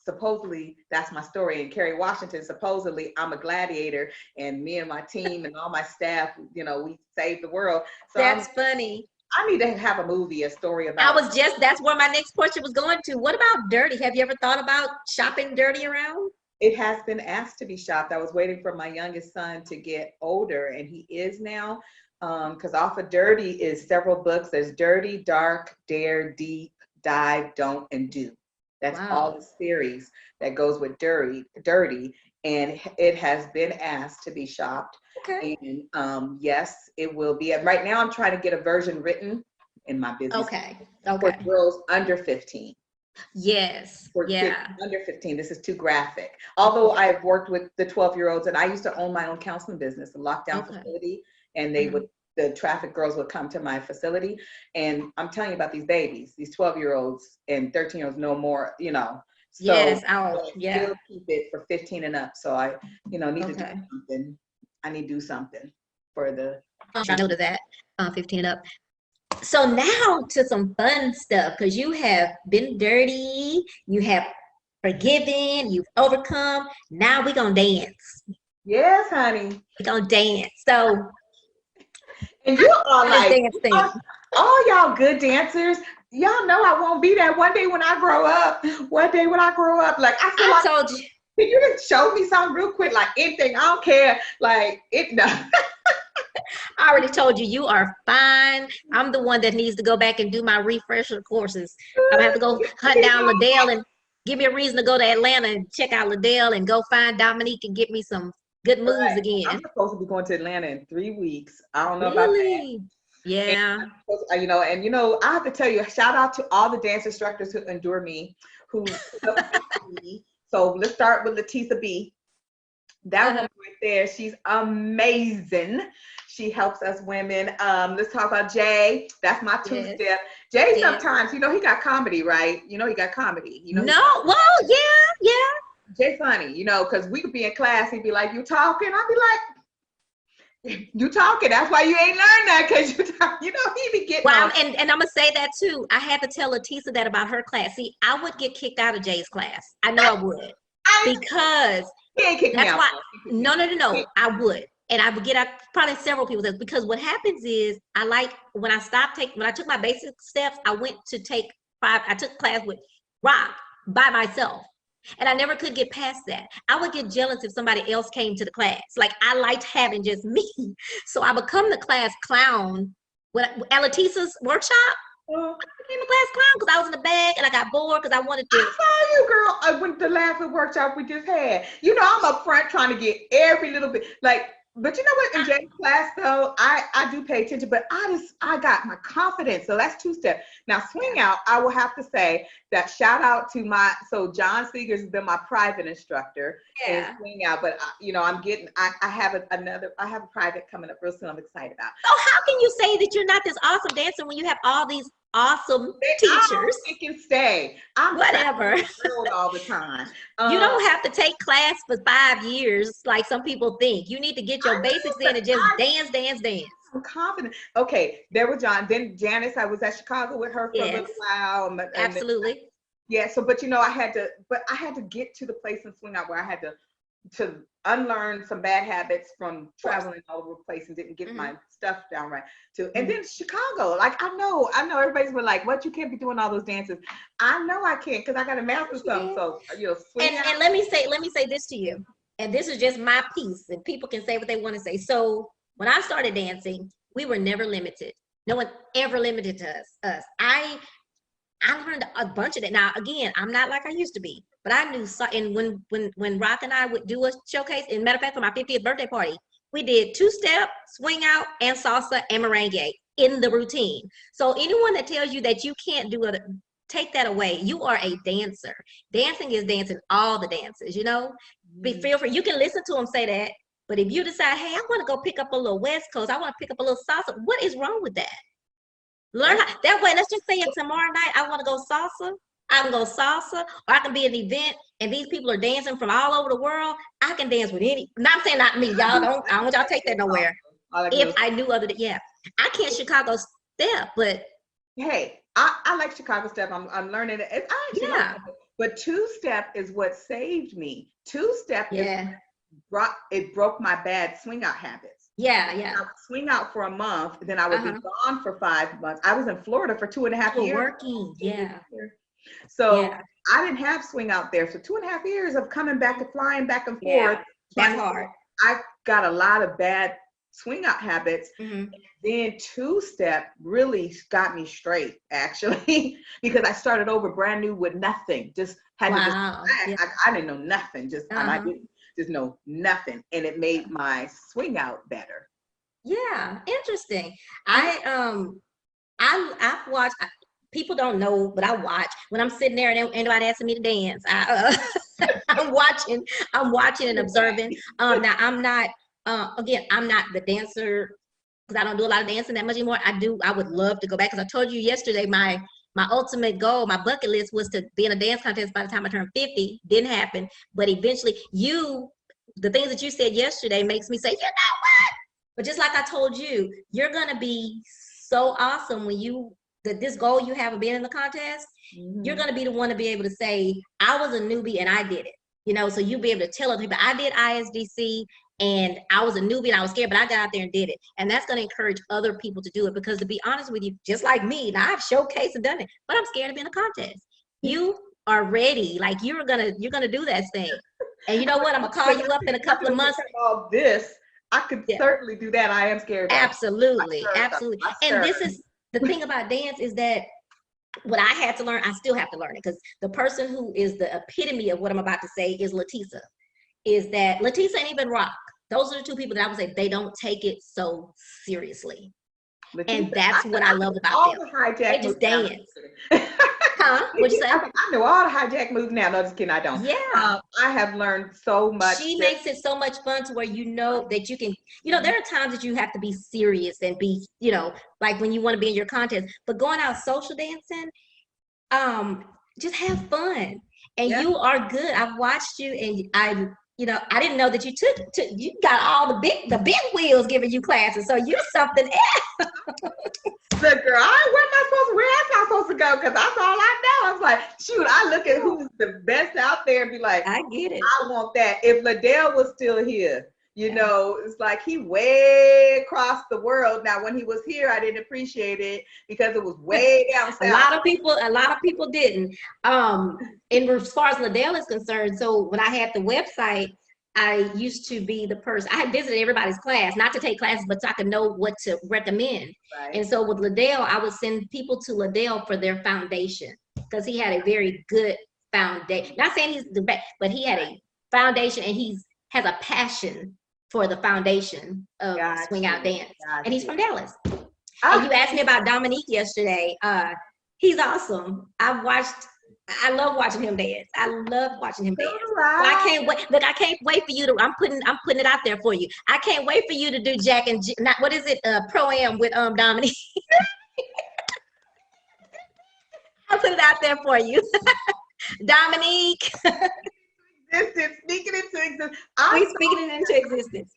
supposedly that's my story. And Kerry Washington, supposedly I'm a gladiator, and me and my team and all my staff, you know, we saved the world. So that's funny. I need to have a movie, a story about. That's where my next question was going to. What about dirty? Have you ever thought about shopping dirty around? It has been asked to be shopped. I was waiting for my youngest son to get older, and he is now. Because off of Dirty is several books. There's Dirty, Dark, Dare, Deep, Dive, Don't, and Do. That's all the series that goes with Dirty, and it has been asked to be shopped. Okay. And yes, it will be. And right now, I'm trying to get a version written in my business. Okay. For girls under 15. Yes. For yeah. kids under 15, this is too graphic. Although I've worked with the 12-year-olds, and I used to own my own counseling business, a lockdown facility, and they would, the traffic girls would come to my facility, and I'm telling you about these babies, these 12-year-olds and 13-year-olds, no more, you know. So yes, still keep it for 15 and up. So I, you know, need to do something. I need to do something for the. I know that 15 and up. So now to some fun stuff, because you have been dirty, you have forgiven, you've overcome. Now we're gonna dance. Yes, honey. We're gonna dance. So and you are like all y'all good dancers. Y'all know I won't be there one day when I grow up. One day when I grow up, like I told you. Can you just show me something real quick, like anything? I don't care. Like it. No. I already told you, you are fine. I'm the one that needs to go back and do my refresher courses. I'm gonna have to go hunt down Liddell and give me a reason to go to Atlanta and check out Liddell and go find Dominique and get me some good moves again. I'm supposed to be going to Atlanta in 3 weeks. I don't know about that. Yeah. And, you know, I have to tell you, shout out to all the dance instructors who endure me, who me. So let's start with Letisa B. That woman right there, she's amazing. She helps us women. Let's talk about Jay. That's my two-step. Jay sometimes, you know, he got comedy, right? You know, he got comedy. You know. No, well, yeah. Jay funny, you know, because we could be in class, he'd be like, "You talking?" I'd be like, "You talking? That's why you ain't learned that, because you talk." You know, he'd be getting. Well, and I'm gonna say that too. I had to tell Letisa that about her class. See, I would get kicked out of Jay's class. I know I would, because he ain't kick me out. No, I would. And I would get out, probably several people, because what happens is when I took my basic steps, I took class with Rock by myself. And I never could get past that. I would get jealous if somebody else came to the class. Like, I liked having just me. So I become the class clown at Letisa's workshop. I became a class clown because I was in the bag and I got bored because I wanted to. I saw you, girl. I went to the last workshop we just had. You know, I'm up front trying to get every little bit. But you know what? In Jay's class, though, I do pay attention, but I got my confidence. So that's two steps. Now, swing out, I will have to say that shout out to John Seegers has been my private instructor in swing out. But you know, I have a private coming up real soon. I'm excited about. So how can you say that you're not this awesome dancer when you have all these awesome teachers? They can stay. I'm whatever all the time. You don't have to take class for 5 years like some people think. You need to get your basics in and just dance. I'm confident. Okay, there was John. Then Janice, I was at Chicago with her for a little while. Absolutely. So, but you know, I had to get to the place in swing out where I had to unlearn some bad habits from traveling all over the place and didn't get my stuff down right too. And then Chicago, like I know everybody's been like, "What, you can't be doing all those dances." I know I can't, because I got to master something. So you know, swing out. And let me say this to you, and this is just my piece, and people can say what they want to say. So when I started dancing, we were never limited. No one ever limited to us. I learned a bunch of that. Now, again, I'm not like I used to be, but I knew. And when Rock and I would do a showcase, and matter of fact, for my 50th birthday party, we did two-step, swing out, and salsa and merengue in the routine. So anyone that tells you that you can't do it, take that away. You are a dancer. Dancing is dancing, all the dances, you know? Feel free. You can listen to them say that, but if you decide, hey, I want to go pick up a little West Coast, I want to pick up a little salsa, what is wrong with that? Learn how, that way, let's just say it tomorrow night, I want to go salsa. I can go salsa, or I can be at an event and these people are dancing from all over the world. I can dance with any, not saying not me, y'all don't, I don't want y'all to take that nowhere. If I knew other than, yeah, I can't Chicago step, but. Hey, I like Chicago step. I'm learning it. I actually like it. But two-step is what saved me. Two-step is it broke my bad swing out habits. Yeah. I would swing out for a month, then I would be gone for 5 months. I was in Florida for 2.5 years. Working, So I didn't have swing out there. So 2.5 years of coming back and flying back and forth. That's hard. I got a lot of bad swing out habits. Then two-step really got me straight, actually, because I started over brand new with nothing. Just had to I didn't know nothing. And I didn't just know nothing, and it made my swing out better. Yeah, interesting. I've watched. People don't know, but I watch when I'm sitting there and anybody asking me to dance. I'm watching and observing. Now I'm not. Again, I'm not the dancer because I don't do a lot of dancing that much anymore. I would love to go back because I told you yesterday my ultimate goal, my bucket list was to be in a dance contest by the time I turned 50. Didn't happen, but eventually the things that you said yesterday makes me say, you know what? But just like I told you, you're gonna be so awesome when this goal you have of being in the contest, you're gonna be the one to be able to say, I was a newbie and I did it. You know, so you'll be able to tell other people, I did ISDC and I was a newbie and I was scared, but I got out there and did it. And that's going to encourage other people to do it because, to be honest with you, just like me, now I've showcased and done it, but I'm scared to be in a contest. You are ready. Like you're gonna do that thing. And you know what? I'm gonna call you up in a couple of months. All this, I could certainly do that. I am scared. Absolutely. And this is the thing about dance is that what I had to learn, I still have to learn it, because the person who is the epitome of what I'm about to say is Letisa. Is that Letisa and even Rock. Those are the two people that I would say they don't take it so seriously. Letisa, and that's what I love about them. They just dance. Huh? What'd you say? I know all the hijack moves now. No, just kidding, I don't. Yeah. I have learned so much. She makes it so much fun to where you know that you can, there are times that you have to be serious and be, like when you want to be in your contest, but going out social dancing, just have fun. And you are good. I've watched you and I didn't know that you got all the big wheels giving you classes. So you're something else. The girl, where am I supposed to go? Because that's all I know. I was like, shoot, I look at who's the best out there and be like, I get it. I want that. If Liddell was still here, it's like he way across the world. Now, when he was here, I didn't appreciate it because it was way down south. A lot of people didn't. And as far as Liddell is concerned, so when I had the website, I used to be the person. I had visited everybody's class, not to take classes, but so I could know what to recommend. Right. And so with Liddell, I would send people to Liddell for their foundation because he had a very good foundation. Not saying he's the best, but he had a foundation and has a passion for the foundation of swing out dance. And he's from Dallas. And you asked me about Dominique yesterday. He's awesome. I love watching him dance. I love watching him dance. So I can't wait. Look, I can't wait for you to. I'm putting it out there for you. I can't wait for you to do Jack and not what is it? Pro-am with Dominique. I'll put it out there for you, Dominique. Speaking into existence. We're speaking it into existence.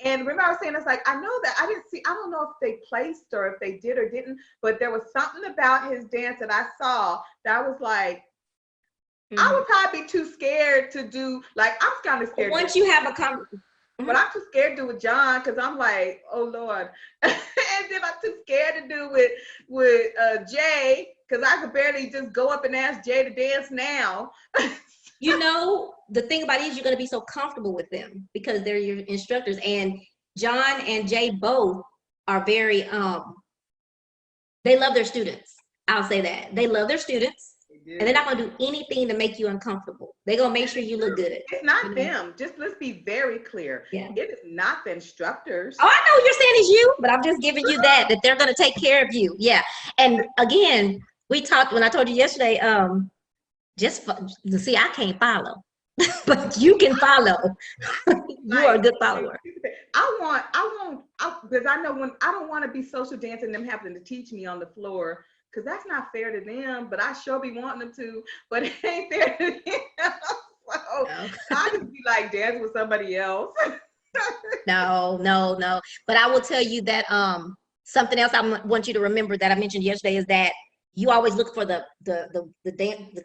And remember, I was saying, it's like, I know that I don't know if they placed or if they did or didn't, but there was something about his dance that I saw that I was like, I would probably be too scared to do, like, I'm kind of scared. Once you have a conversation. But I'm too scared to do with John because I'm like, oh Lord. And then I'm too scared to do with Jay because I could barely just go up and ask Jay to dance now. The thing about it is you're going to be so comfortable with them because they're your instructors. And John and Jay both are very, they love their students. I'll say that. They love their students. And they're not going to do anything to make you uncomfortable. They're going to make sure you look good. It's not them. Just let's be very clear. Yeah. It is not the instructors. Oh, I know what you're saying is you, but I'm just giving you that they're going to take care of you. Yeah. And again, we talked when I told you yesterday, just to see, I can't follow. but you can follow. You are a good follower. Because I know when I don't want to be social dancing, them having to teach me on the floor, because that's not fair to them, but I sure be wanting them to, but it ain't fair to them. So I just be like dance with somebody else. No. But I will tell you that something else I want you to remember that I mentioned yesterday is that you always look for the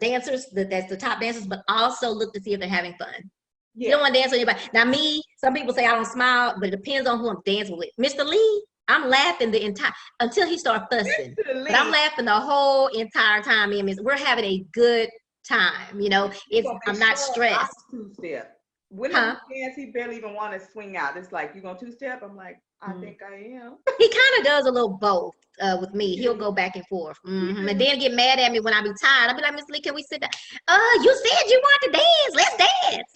dancers, that's the top dancers, but also look to see if they're having fun. Yeah. You don't want to dance with anybody. Now me, some people say I don't smile, but it depends on who I'm dancing with. Mr. Lee, I'm laughing the entire until he starts fussing. But I'm laughing the whole entire time. We're having a good time. You know, I'm not stressed. Two-step. When he dance, he barely even want to swing out. It's like, you gonna two-step? I'm like, I think I am. He kind of does a little both with me. He'll go back and forth. And then get mad at me when I be tired. I'll be like, Miss Lee, can we sit down? You said you want to dance. Let's dance.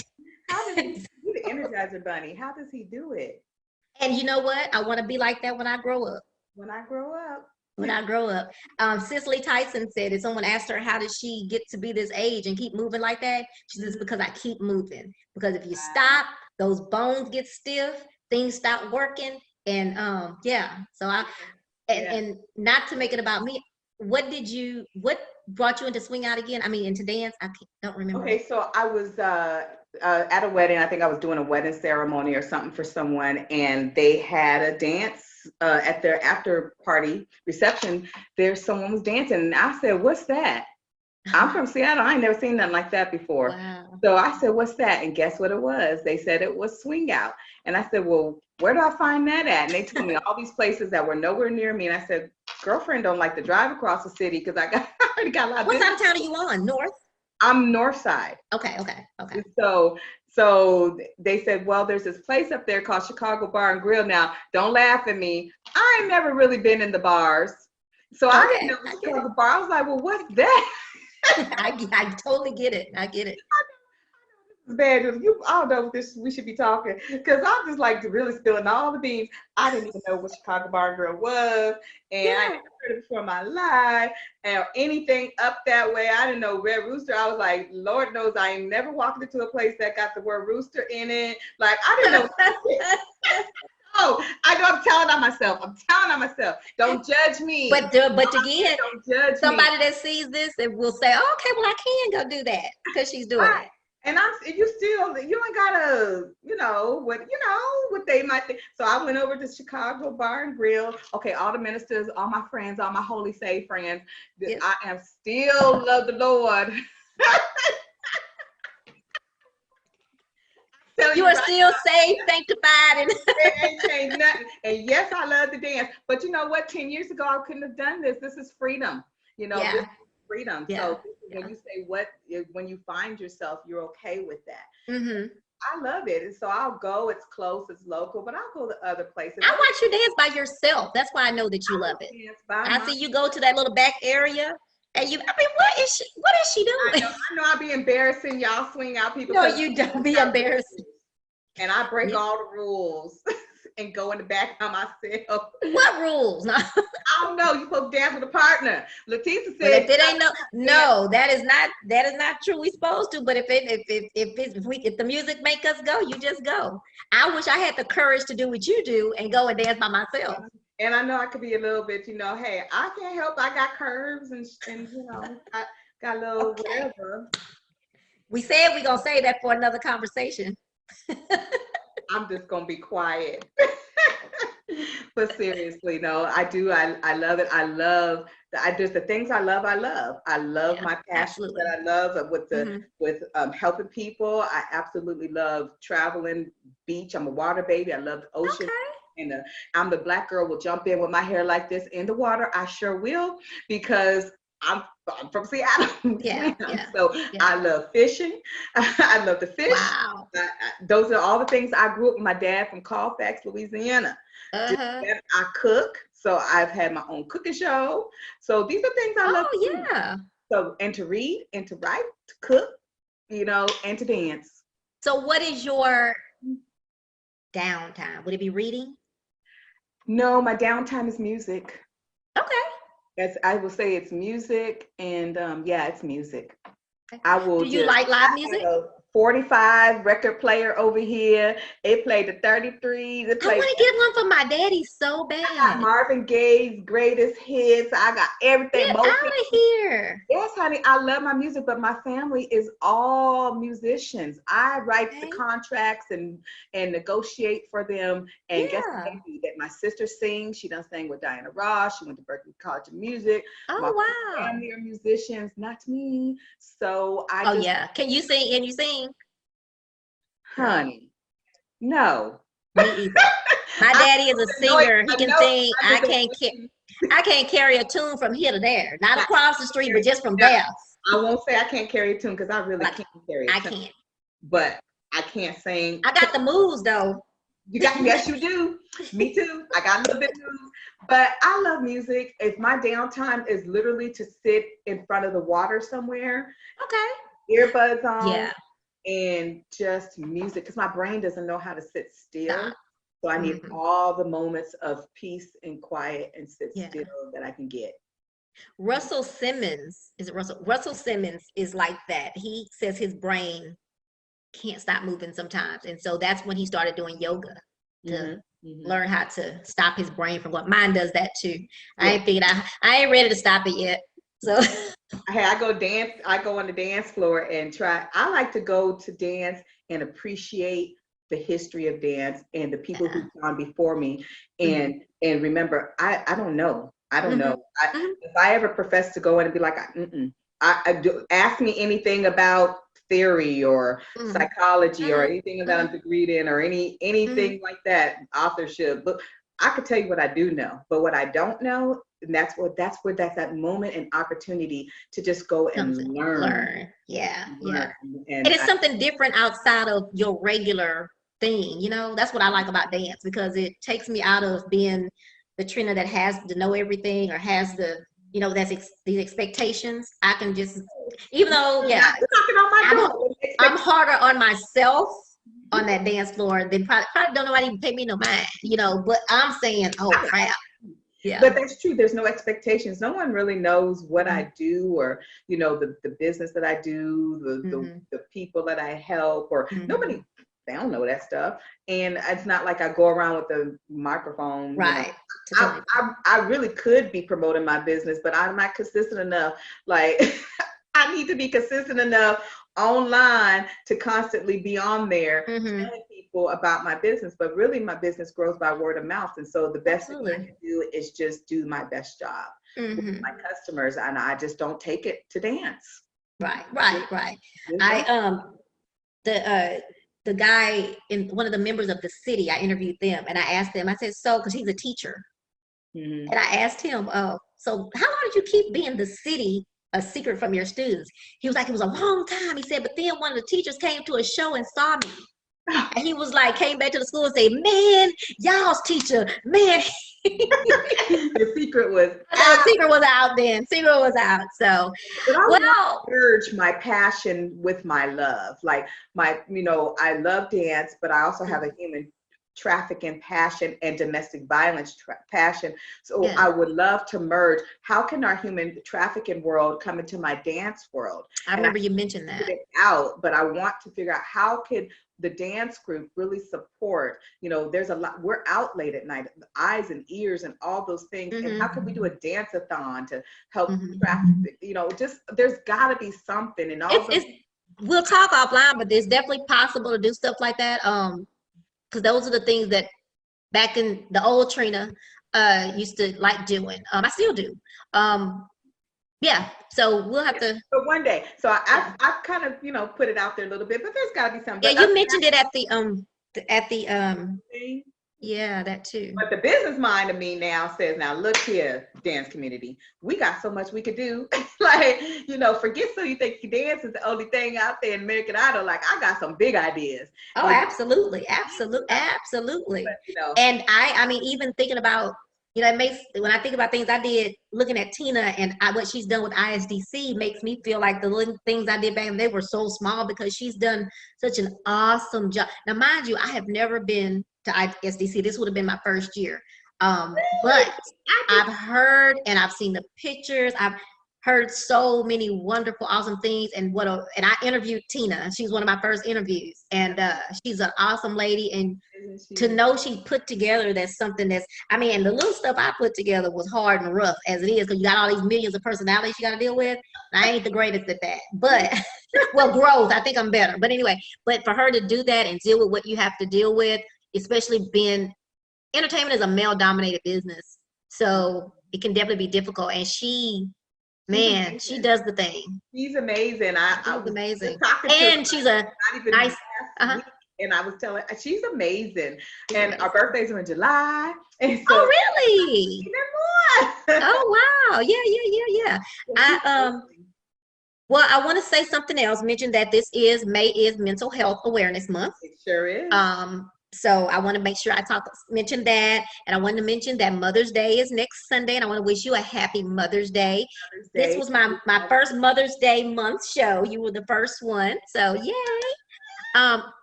How does he do the Energizer Bunny? How does he do it? And you know what? I want to be like that when I grow up. When I grow up. Cicely Tyson said, if someone asked her how did she get to be this age and keep moving like that, she says, because I keep moving. Because if you stop, those bones get stiff, things stop working, and so and not to make it about me, what brought you into swing out again? I mean, into dance? I don't remember. Okay, so I was at a wedding. I think I was doing a wedding ceremony or something for someone, and they had a dance at their after party reception. Someone was dancing, and I said, "What's that?" I'm from Seattle. I ain't never seen nothing like that before. Wow. So I said, "What's that?" And guess what it was? They said it was swing out. And I said, "Well, where do I find that at?" And they told me all these places that were nowhere near me. And I said, "Girlfriend don't like to drive across the city because I already got a lot of What side of town are you on? North? I'm north side. Okay. So they said, well, there's this place up there called Chicago Bar and Grill. Now, don't laugh at me. I ain't never really been in the bars. So I didn't know the Chicago Bar. I was like, well, what's that? I totally get it. I get it. Bad. I don't know if we should be talking, because I'm just like really spilling all the beans. I didn't even know what Chicago Bar and Grill was, and I never heard it before in my life, and anything up that way. I didn't know Red Rooster. I was like, Lord knows I ain't never walked into a place that got the word rooster in it. Like, I didn't know. Oh, I know. I'm telling on myself. Don't judge me. But again, don't judge somebody that sees this and will say, oh, okay, well, I can go do that because she's doing it. And you ain't gotta, what they might think. So I went over to Chicago Bar and Grill. Okay, all the ministers, all my friends, all my holy saved friends. Yes. I am still love the Lord. You are still saved, sanctified, and it ain't changed nothing. And yes, I love to dance. But you know what? 10 years ago, I couldn't have done this. This is freedom. This is freedom. Yeah. So when you say when you find yourself, you're okay with that. Mm-hmm. I love it. And so I'll go. It's close, it's local, but I'll go to other places. I watch you dance by yourself. That's why I know that you love it. I see you go to that little back area. And what is she doing? I know I'll be embarrassing y'all swing out people. No, you don't be embarrassing. And I break all the rules and go in the back by myself. What rules? I don't know. You're supposed to dance with a partner. Leticia said. But if it ain't that is not true. We supposed to. But if the music make us go, you just go. I wish I had the courage to do what you do and go and dance by myself. And I know I could be a little bit, hey, I can't help. I got curves and I got a little whatever. We said we're gonna save that for another conversation. I'm just gonna be quiet. But seriously, no, I do. I love it. I love just the things I love. I love my passion that I love with helping people. I absolutely love traveling, beach. I'm a water baby. I love the ocean. Okay. And I'm the black girl will jump in with my hair like this in the water. I sure will, because I'm from Seattle. Yeah. So I love fishing. I love to fish. Wow. Those are all the things. I grew up with my dad from Colfax, Louisiana. I cook. So I've had my own cooking show. So these are things I love to do. So, and to read and to write, to cook, and to dance. So what is your downtime? Would it be reading? No, my downtime is music. Okay. I will say it's music, and it's music. Okay. Do you like live music? 45 record player over here. It played the 33s. It I played. want to get one for my daddy so bad. I got Marvin Gaye's greatest hits. I got everything. Get out of here. Yes, honey, I love my music, but my family is all musicians. I write the contracts and negotiate for them. And guess what I do? That my sister sings. She done sang with Diana Ross. She went to Berklee College of Music. Oh, my wow. family are musicians, not me. So I Oh, yeah. Can you sing? Can you sing? Honey, no. Me either. My daddy is a singer. He can sing. I can't carry a tune from here to there. Not across the street, but just from there. I won't say I can't carry a tune because I really can't carry a tune. I can't. But I can't sing. I got the moves though. Yes, you do. Me too. I got a little bit of moves. But I love music. If my downtime is literally to sit in front of the water somewhere, earbuds on, and just music, because my brain doesn't know how to sit still. So I need all the moments of peace and quiet and sit still that I can get. Russell Simmons, is it Russell? Russell Simmons is like that. He says his brain can't stop moving sometimes. And so that's when he started doing yoga to learn how to stop his brain from going. Mine does that too. I ain't figured out, I ain't ready to stop it yet. So hey, I go on the dance floor and try. I like to go to dance and appreciate the history of dance and the people who've gone before me. And remember, I don't know. I don't know. If I ever profess to go in and be like, ask me anything about theory or psychology or anything that I'm degreed in or anything like that, authorship. But I could tell you what I do know, but what I don't know, and that's that moment and opportunity to just go and learn. And it's something different outside of your regular thing, you know. That's what I like about dance, because it takes me out of being the Trina that has to know everything or has the, you know, these expectations. I can just, even though I'm harder on myself on that dance floor than probably don't nobody even pay me no mind, you know. But I'm saying, oh crap. But that's true. There's no expectations. No one really knows what I do, or, you know, the business that I do, the people that I help, or nobody. They don't know that stuff. And it's not like I go around with the microphone. Right. You know. I really could be promoting my business, but I'm not consistent enough. Like I need to be consistent enough online to constantly be on there telling people about my business. But really my business grows by word of mouth. And so the best thing I can do is just do my best job with my customers. And I just don't take it to dance. Right. The guy in one of the members of the city, I interviewed them and I asked them, I said, so, because he's a teacher. And I asked him, so how long did you keep being the city a secret from your students? He was like, it was a long time. He said, but then one of the teachers came to a show and saw me. And he was like, came back to the school and said, man, y'all's teacher, man. The secret was out. Secret was out then. Secret was out. So, well, merge my passion with my love. Like you know, I love dance, but I also have a human trafficking passion and domestic violence passion. So I would love to merge. How can our human trafficking world come into my dance world? I remember you mentioned that. But I want to figure out how could the dance group really support, you know, there's a lot, we're out late at night, eyes and ears and all those things. And how can we do a dance-a-thon to help traffic, you know, just, there's gotta be something. And all we'll talk offline, but it's definitely possible to do stuff like that. Because those are the things that back in the old Trina used to like doing. I still do. Yeah, so we'll have to. But one day, so I've kind of, you know, put it out there a little bit, but there's got to be something. Yeah, you mentioned it at the yeah, that too. But the business mind of me now says, now look here, dance community, we got so much we could do. Like, you know, forget So You Think You Dance is the only thing out there in American Idol. Like, I got some big ideas. Oh, absolutely. But, you know, and I mean, even thinking about, you know, it makes, when I think about things I did, looking at Tina and what she's done with ISDC makes me feel like the little things I did back then, they were so small, because she's done such an awesome job. Now, mind you, I have never been to ISDC. This would have been my first year. But I've heard and I've seen the pictures. heard so many wonderful, awesome things. And and I interviewed Tina. She's one of my first interviews, and she's an awesome lady. And to know she put together that's something that's, I mean, and the little stuff I put together was hard and rough as it is, because you got all these millions of personalities you got to deal with. And I ain't the greatest at that, but well, growth, I think I'm better. But anyway, but for her to do that and deal with what you have to deal with, especially being, entertainment is a male dominated business, so it can definitely be difficult. And man, she does the thing. She's amazing. She's amazing. And she's a nice, and I was telling her, she's amazing. And our birthdays are in July. And so, oh, really? Oh, wow. Yeah. Well, I want to say something else. Mention that May is Mental Health Awareness Month. It sure is. So I want to make sure I mention that. And I want to mention that Mother's Day is next Sunday, and I want to wish you a happy Mother's Day. This was my first Mother's Day month show. You were the first one, so yay.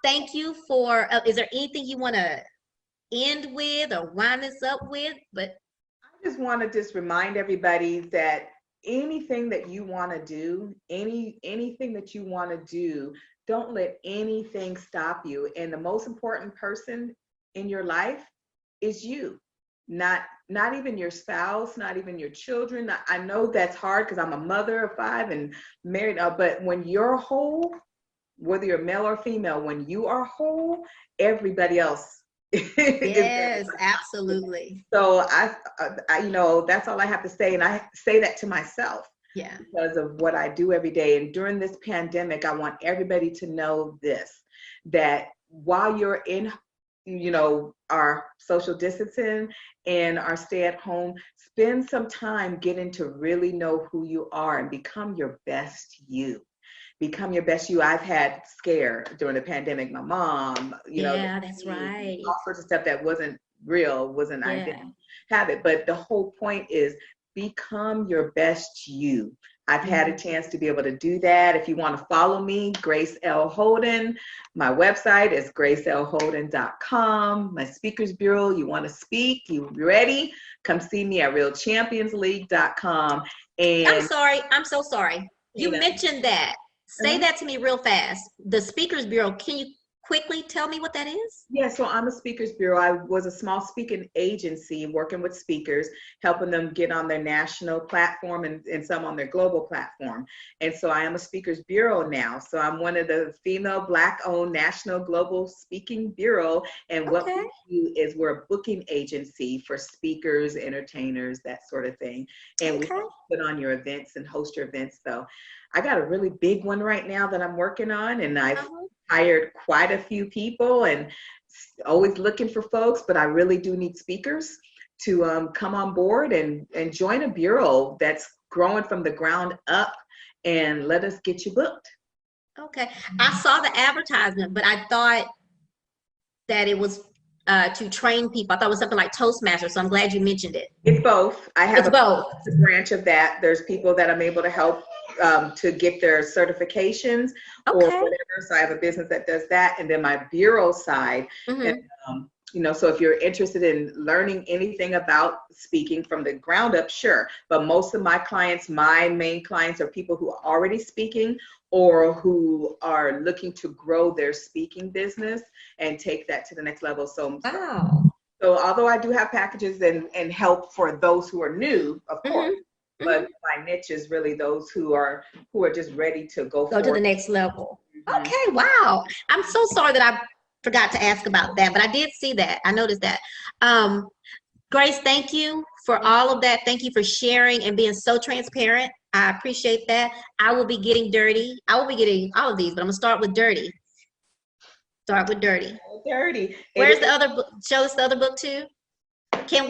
Thank you for, is there anything you want to end with or wind this up with? But I just want to remind everybody that anything that you want to do, anything that you want to do, don't let anything stop you. And the most important person in your life is you, not even your spouse, not even your children. I know that's hard because I'm a mother of 5 and married, but when you're whole, whether you're male or female, when you are whole, everybody else. Yes, absolutely. So I, that's all I have to say. And I say that to myself. Yeah. Because of what I do every day. And during this pandemic, I want everybody to know this, that while you're in, our social distancing and our stay at home, spend some time getting to really know who you are and become your best you. Become your best you. I've had scare during the pandemic. My mom, yeah, that's right. All sorts of stuff that wasn't real, I didn't have it. But the whole point is, become your best you. I've had a chance to be able to do that. If you want to follow me, Grace L. Holden. My website is gracelholden.com. My speakers bureau, you want to speak, you ready? Come see me at realchampionsleague.com. And I'm so sorry. You mentioned that. Say that to me real fast. The speakers bureau, can you quickly tell me what that is? Yeah, so I'm a speakers bureau. I was a small speaking agency working with speakers, helping them get on their national platform and some on their global platform. And so I am a speakers bureau now. So I'm one of the female Black-owned national global speaking bureau. And what we do is we're a booking agency for speakers, entertainers, that sort of thing. And we put on your events and host your events. So I got a really big one right now that I'm working on, and I've hired quite a few people and always looking for folks, but I really do need speakers to come on board and join a bureau that's growing from the ground up, and let us get you booked. Okay. I saw the advertisement, but I thought that it was to train people. I thought it was something like Toastmasters, so I'm glad you mentioned it. It's both. I have a branch of that. There's people that I'm able to help to get their certifications or whatever. So I have a business that does that. And then my bureau side, and, so if you're interested in learning anything about speaking from the ground up, sure. But most of my clients, my main clients, are people who are already speaking or who are looking to grow their speaking business and take that to the next level. So, so although I do have packages and help for those who are new, of course, but my niche is really those who are just ready to go to the next level. Okay, wow. I'm so sorry that I forgot to ask about that, but I did see that. I noticed that. Grace, thank you for all of that. Thank you for sharing and being so transparent. I appreciate that. I will be getting dirty. I will be getting all of these, but I'm gonna start with dirty. Start with dirty. Dirty. Where's the other book? Show us the other book too.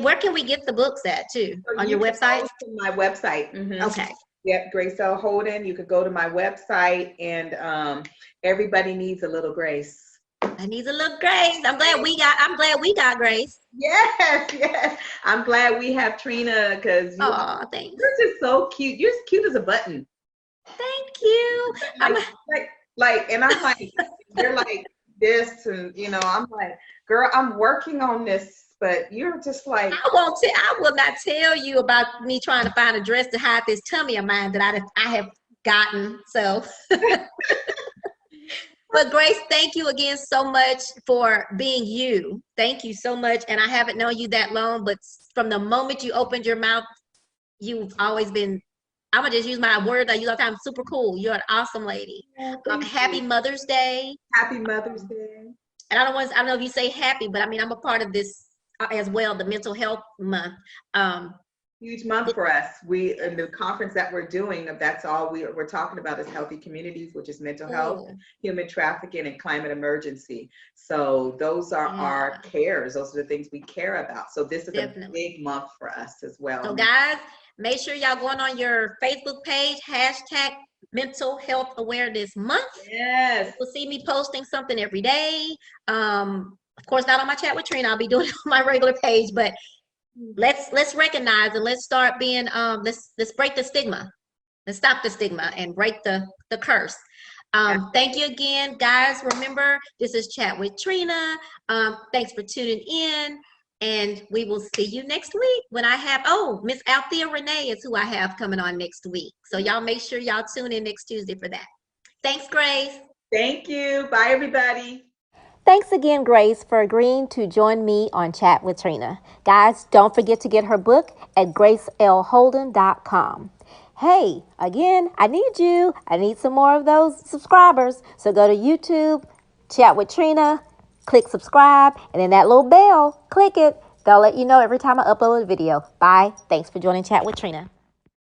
Where can we get the books at too? So on your website? My website. Okay. Yep, Grace L. Holden. You could go to my website, and everybody needs a little grace. I need a little grace. I'm glad we got Grace. Yes. I'm glad we have Trina, because thanks. You're just so cute. You're as cute as a button. Thank you. And I'm like, you're like this, and I'm like, girl, I'm working on this but you're just like, I will not tell you about me trying to find a dress to hide this tummy of mine that I have gotten. So, but Grace, thank you again so much for being you. Thank you so much. And I haven't known you that long, but from the moment you opened your mouth, you've always been, I'm gonna just use my word I use all the time, super cool. You're an awesome lady. Happy Mother's Day. Happy Mother's Day. And I don't know if you say happy, but I mean, I'm a part of this as well, the mental health month. Huge month for us. We, in the conference that we're doing, that's all we're talking about is healthy communities, which is mental health, human trafficking, and climate emergency. So those are our cares. Those are the things we care about. So this is a big month for us as well. So guys, make sure y'all going on your Facebook page, hashtag Mental Health Awareness Month. Yes. You'll see me posting something every day. Of course, not on my chat with Trina. I'll be doing it on my regular page, but let's recognize and let's start being let's break the stigma. Let's stop the stigma and break the curse. Thank you again, guys. Remember, this is Chat with Trina. Thanks for tuning in, and we will see you next week when I have Miss Althea Renee is who I have coming on next week. So y'all make sure y'all tune in next Tuesday for that. Thanks, Grace. Thank you. Bye, everybody. Thanks again, Grace, for agreeing to join me on Chat with Trina. Guys, don't forget to get her book at gracelholden.com. Hey, again, I need you. I need some more of those subscribers. So go to YouTube, Chat with Trina, click subscribe, and then that little bell, click it. They'll let you know every time I upload a video. Bye. Thanks for joining Chat with Trina.